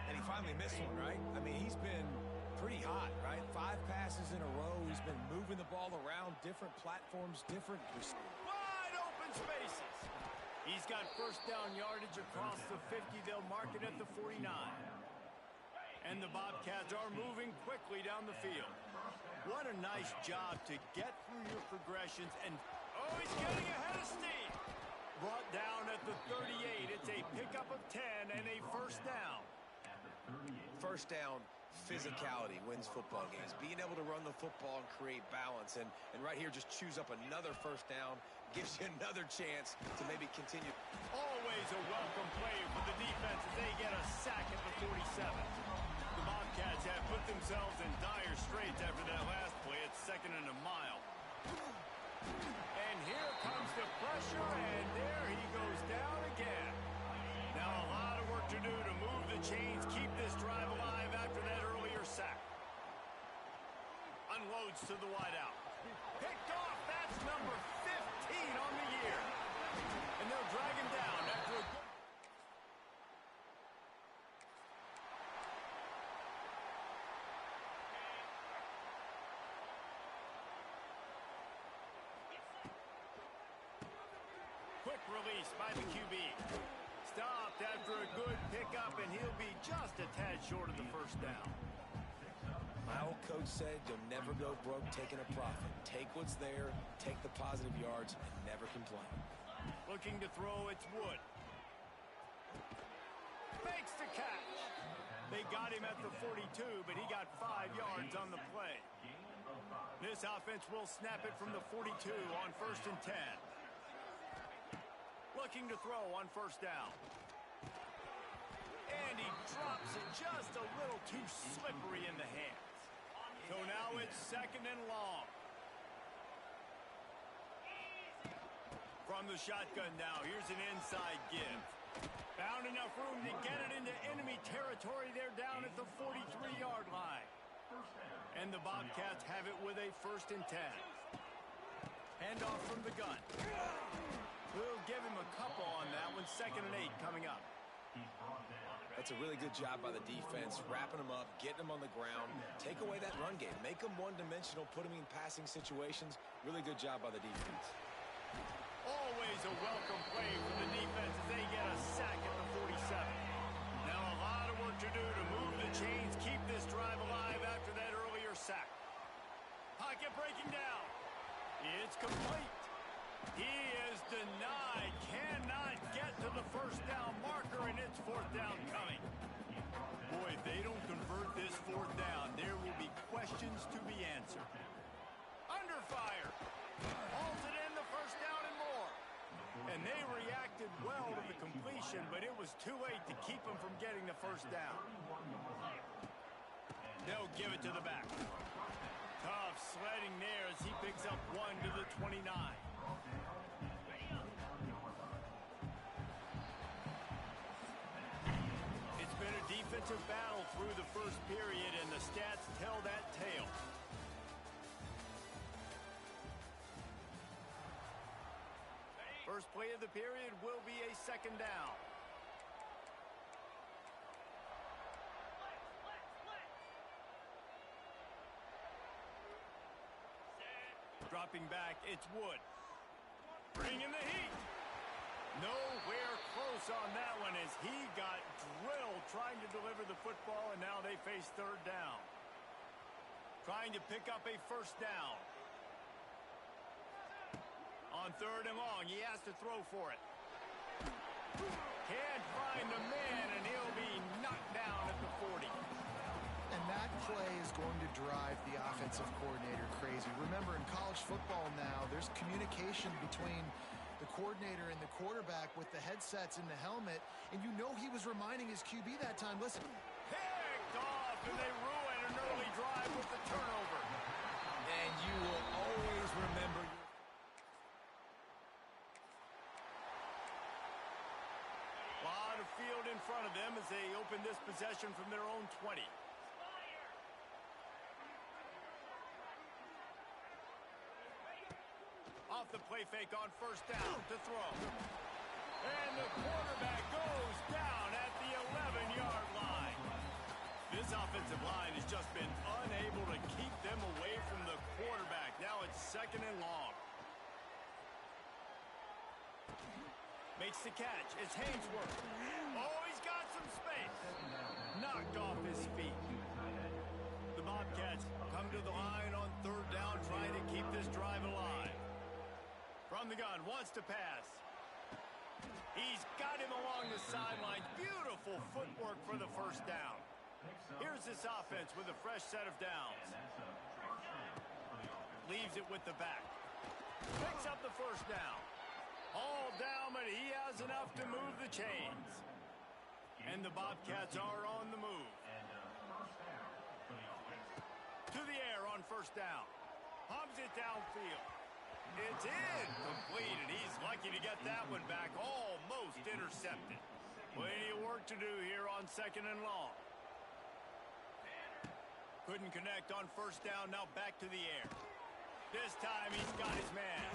[SPEAKER 3] And he finally missed one, right? I mean, he's been pretty hot, right? 5 passes in a row. He's been moving the ball around, different platforms, different...
[SPEAKER 1] Wide open spaces. He's got first down yardage across the 50. They'll mark it at the 49. And the Bobcats are moving quickly down the field. What a nice job to get through your progressions. And, oh, he's getting ahead of steam. Brought down at the 38. It's a pickup of 10 and a first down.
[SPEAKER 3] First down, physicality wins football games. Being able to run the football and create balance. And right here, just choose up another first down. Gives you another chance to maybe continue.
[SPEAKER 1] Always a welcome play for the defense as they get a sack at the 47. The Bobcats have put themselves in dire straits after that last play. It's second and a mile. And here comes the pressure, and there he goes down again. Now a lot of work to do to move the chains, keep this drive alive after that earlier sack. Unloads to the wideout. Picked off. That's number 15 on the year. And they'll drag him down after a good... Quick release by the QB. Stopped after a good pickup, and he'll be just a tad short of the first down.
[SPEAKER 3] My old coach said you'll never go broke taking a profit. Take what's there, take the positive yards, and never complain.
[SPEAKER 1] Looking to throw, it's Wood. Makes the catch. They got him at the 42, but he got 5 yards on the play. This offense will snap it from the 42 on first and 10. Looking to throw on first down. And he drops it just a little too slippery in the hands. So now it's second and long. From the shotgun now, here's an inside give. Found enough room to get it into enemy territory. They're down at the 43-yard line. And the Bobcats have it with a first and 10. Handoff from the gun. We'll give him a couple on that one. Second and 8 coming up.
[SPEAKER 3] That's a really good job by the defense, wrapping them up, getting them on the ground, take away that run game, make them one-dimensional, put them in passing situations. Really good job by the defense.
[SPEAKER 1] Always a welcome play for the defense as they get a sack at the 47. Now a lot of work to do to move the chains, keep this drive alive after that earlier sack. Pocket breaking down. It's complete. He is denied, cannot get to the first down marker, and it's fourth down coming. Boy, if they don't convert this fourth down, there will be questions to be answered. Under fire. Halted in the first down and more. And they reacted well to the completion, but it was too late to keep them from getting the first down. They'll give it to the back. Tough sledding there as he picks up 1 to the 29. It's been a defensive battle through the first period, and the stats tell that tale. First play of the period will be a second down. Dropping back, it's Wood. Bringing the heat. Nowhere close on that one as he got drilled trying to deliver the football, and now they face third down. Trying to pick up a first down. On third and long, he has to throw for it. Can't find the man, and he'll be knocked down at the 40.
[SPEAKER 2] And that play is going to drive the offensive coordinator crazy. Remember, in college football now, there's communication between the coordinator and the quarterback with the headsets and the helmet, and you know he was reminding his QB that time, listen.
[SPEAKER 1] Picked off, and they ruin an early drive with the turnover.
[SPEAKER 3] And you will always remember.
[SPEAKER 1] Lot of field in front of them as they open this possession from their own 20. Off the play fake on first down to throw. And the quarterback goes down at the 11-yard line. This offensive line has just been unable to keep them away from the quarterback. Now it's second and long. Makes the catch. It's Hainsworth. Oh, he's got some space. Knocked off his feet. The Bobcats come to the line on third down, trying to keep this drive alive. From the gun, wants to pass. He's got him along the sidelines. Beautiful footwork for the first down. Here's this offense with a fresh set of downs. Leaves it with the back. Picks up the first down. All down, but he has enough to move the chains. And the Bobcats are on the move. To the air on first down. Hubs it downfield. It's in. Complete, and he's lucky to get that one back. Almost intercepted. Plenty of work to do here on second and long. Couldn't connect on first down. Now back to the air. This time he's got his man.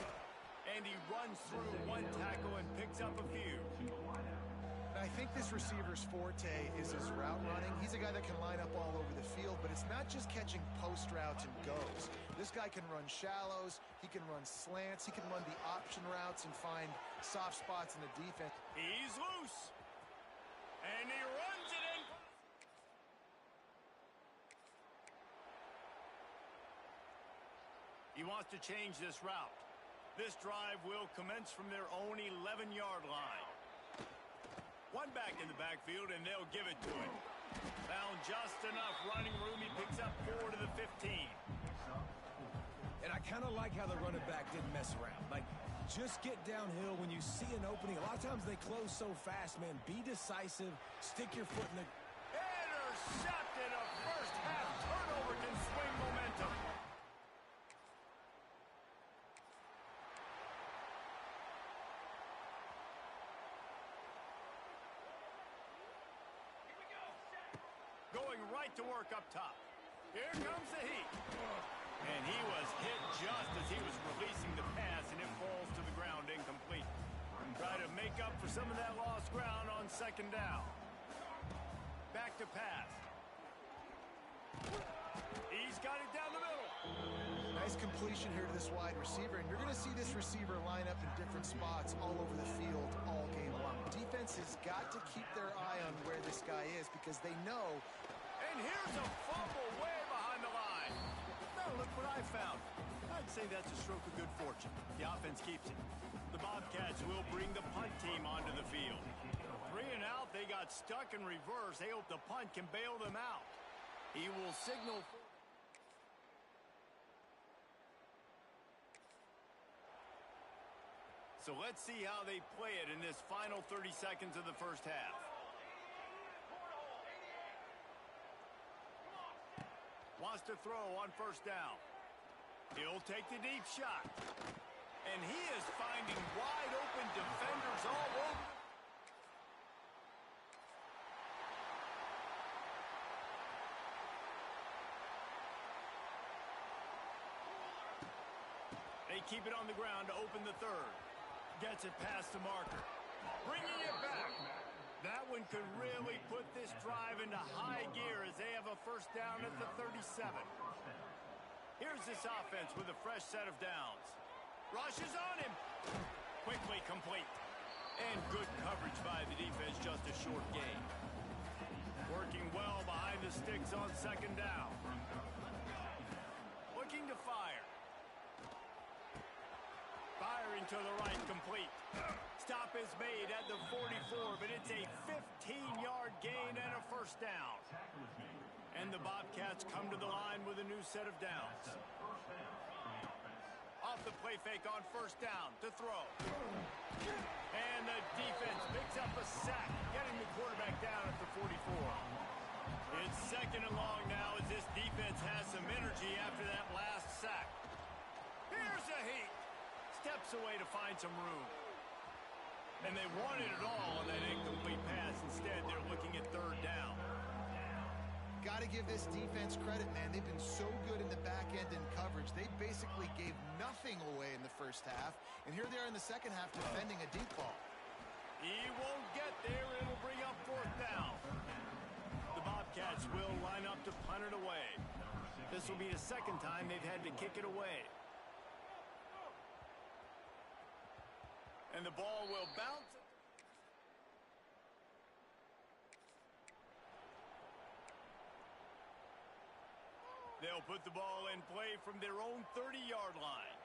[SPEAKER 1] And he runs through one tackle and picks up a few.
[SPEAKER 2] I think this receiver's forte is his route running. He's a guy that can line up all over the field, but it's not just catching post routes and goes. This guy can run shallows, he can run slants, he can run the option routes and find soft spots in the defense.
[SPEAKER 1] He's loose. And he runs it in. He wants to change this route. This drive will commence from their own 11-yard line. One back in the backfield, and they'll give it to him. Found just enough running room. He picks up 4 to the 15.
[SPEAKER 3] And I kind of like how the running back didn't mess around. Like, just get downhill when you see an opening. A lot of times they close so fast, man. Be decisive. Stick your foot in the...
[SPEAKER 1] Intercepted. A first-half turnover can swing momentum. Going right to work up top. Here comes the heat. And he was hit just as he was releasing the pass, and it falls to the ground incomplete. Try to make up for some of that lost ground on second down. Back to pass. He's got it down the middle.
[SPEAKER 2] Nice completion here to this wide receiver, and you're going to see this receiver line up in different spots all over the field all game long. Defense has got to keep their eye on where this guy is because they know.
[SPEAKER 1] And here's a fumble way behind the line. Now look what I found. I'd say that's a stroke of good fortune. The offense keeps it. The Bobcats will bring the punt team onto the field. 3 and out, they got stuck in reverse. They hope the punt can bail them out. He will signal for... So let's see how they play it in this final 30 seconds of the first half. to throw on first down. He'll take the deep shot. And he is finding wide open defenders all over. They keep it on the ground to open the third. Gets it past the marker. Bringing it back. That one could really put this drive into high gear as they have a first down at the 37. Here's this offense with a fresh set of downs. Rushes on him. Quickly complete. And good coverage by the defense, just a short gain. Working well behind the sticks on second down. Looking to fire. Firing to the right, complete. Stop is made at the 44, but it's a 15-yard gain and a first down. And the Bobcats come to the line with a new set of downs. Off the play fake on first down to throw. And the defense picks up a sack, getting the quarterback down at the 44. It's second and long now as this defense has some energy after that last sack. Here's a heat. Steps away to find some room. And they wanted it all on that incomplete pass. Instead, they're looking at third down.
[SPEAKER 2] Got to give this defense credit, man. They've been so good in the back end in coverage. They basically gave nothing away in the first half. And here they are in the second half defending a deep ball.
[SPEAKER 1] He won't get there. It'll bring up fourth down. The Bobcats will line up to punt it away. This will be the second time they've had to kick it away. And the ball will bounce. They'll put the ball in play from their own 30-yard line.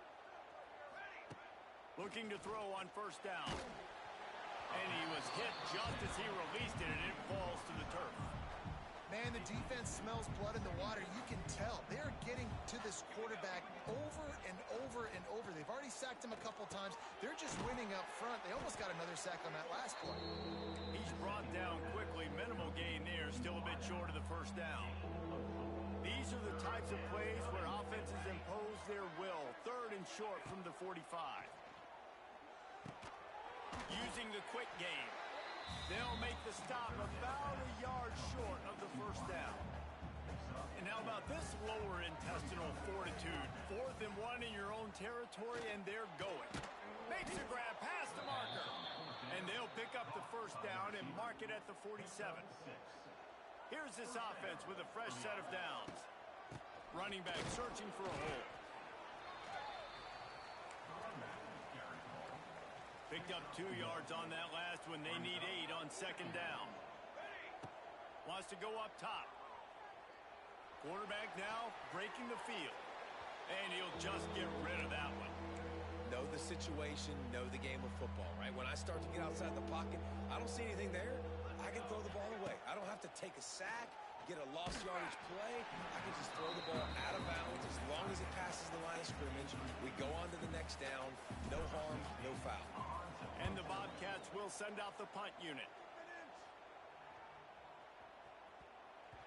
[SPEAKER 1] Looking to throw on first down. And he was hit just as he released it, and it falls to the turf.
[SPEAKER 2] Man, the defense smells blood in the water. You can tell. They're getting to this quarterback over and over and over. They've already sacked him a couple times. They're just winning up front. They almost got another sack on that last play.
[SPEAKER 1] He's brought down quickly. Minimal gain there. Still a bit short of the first down. These are the types of plays where offenses impose their will. Third and short from the 45. Using the quick game. They'll make the stop about a yard short of the first down. And how about this lower intestinal fortitude? 4th and 1 in your own territory, and they're going. Makes a grab past the marker. And they'll pick up the first down and mark it at the 47. Here's this offense with a fresh set of downs. Running back searching for a hole. Picked up 2 yards on that last one. They need 8 on second down. Wants to go up top. Quarterback now breaking the field. And he'll just get rid of that one.
[SPEAKER 3] Know the situation, know the game of football, right? When I start to get outside the pocket, I don't see anything there. I can throw the ball away. I don't have to take a sack, get a lost yardage play. I can just throw the ball out of bounds as long as it passes the line of scrimmage. We go on to the next down. No harm, no foul.
[SPEAKER 1] And the Bobcats will send out the punt unit.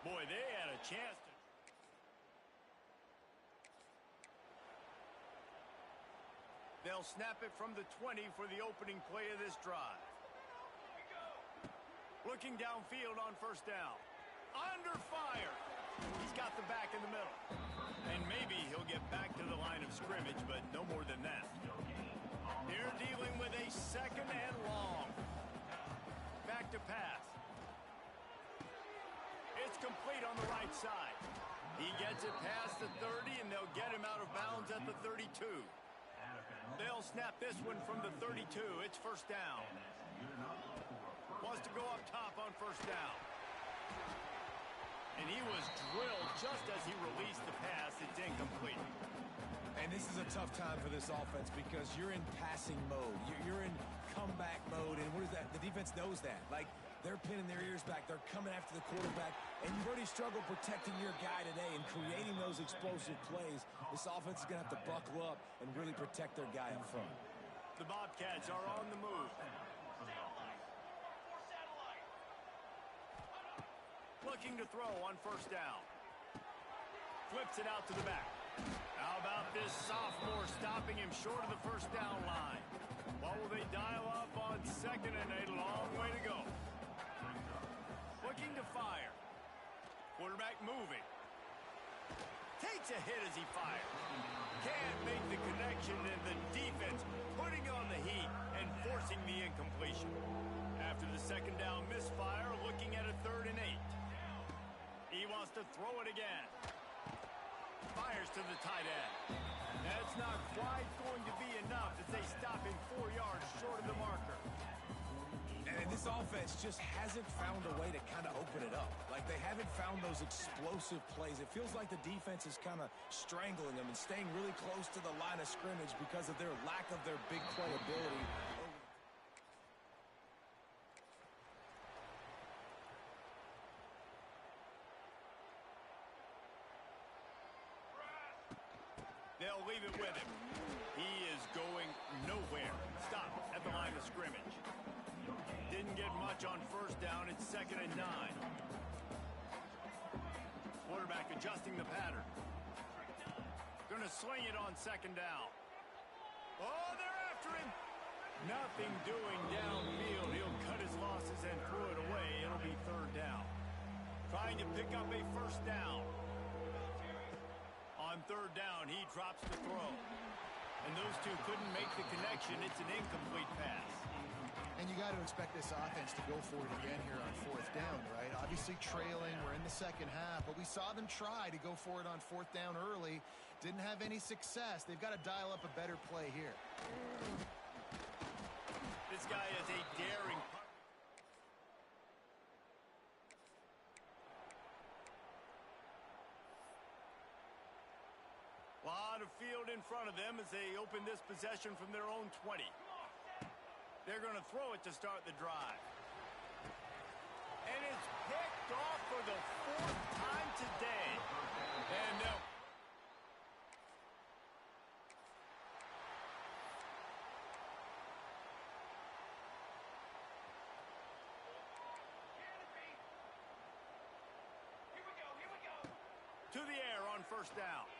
[SPEAKER 1] Boy, they had a chance to... They'll snap it from the 20 for the opening play of this drive. Looking downfield on first down. Under fire. He's got the back in the middle. And maybe he'll get back to the line of scrimmage, but no more than that. They're dealing with a second and long. Back to pass. It's complete on the right side. He gets it past the 30, and they'll get him out of bounds at the 32. They'll snap this one from the 32. It's first down. Wants to go up top on first down. And he was drilled just as he released the pass. It's incomplete.
[SPEAKER 3] And this is a tough time for this offense because you're in passing mode. You're in comeback mode, and what is that? The defense knows that. Like, they're pinning their ears back. They're coming after the quarterback, and you've already struggled protecting your guy today and creating those explosive plays. This offense is going to have to buckle up and really protect their guy up front.
[SPEAKER 1] The Bobcats are on the move. Looking to throw on first down. Flips it out to the back. How about this sophomore stopping him short of the first down line? What will they dial up on second and a long way to go? Looking to fire. Quarterback moving. Takes a hit as he fires. Can't make the connection, and the defense putting on the heat and forcing the incompletion. After the second down misfire, looking at a 3rd and 8. He wants to throw it again. Fires to the tight end. That's not quite going to be enough as they stop him 4 yards short of the marker.
[SPEAKER 3] And this offense just hasn't found a way to kind of open it up. Like, they haven't found those explosive plays. It feels like the defense is kind of strangling them and staying really close to the line of scrimmage because of their lack of their big play ability.
[SPEAKER 1] They'll leave it with him. He is going nowhere. Stop at the line of scrimmage. Didn't get much on first down. It's 2nd and 9. Quarterback adjusting the pattern. Going to sling it on 2nd down. Oh, they're after him. Nothing doing downfield. He'll cut his losses and throw it away. It'll be 3rd down. Trying to pick up a first down. On 3rd down, he drops the throw. And those two couldn't make the connection. It's an incomplete pass.
[SPEAKER 2] And you got to expect this offense to go for it again here on 4th down, right? Obviously trailing. We're in the second half, but we saw them try to go for it on 4th down early. Didn't have any success. They've got to dial up a better play here.
[SPEAKER 1] This guy is a daring. Lot of field in front of them as they open this possession from their own 20. They're going to throw it to start the drive. And it's picked off for the 4th time today. And no. To the air on 1st down.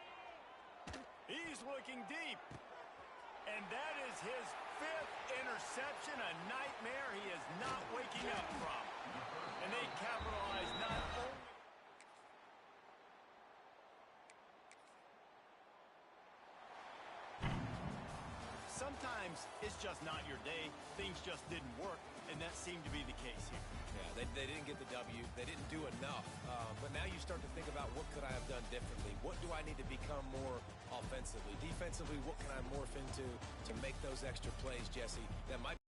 [SPEAKER 1] He's looking deep. And that is his 5th interception, a nightmare he is not waking up from. And they capitalize not only... Sometimes it's just not your day. Things just didn't work, and that seemed to be the case here.
[SPEAKER 3] Yeah, they didn't get the W. They didn't do enough. But now you start to think about, what could I have done differently? What do I need to become more offensively? Defensively, what can I morph into to make those extra plays, Jesse? That might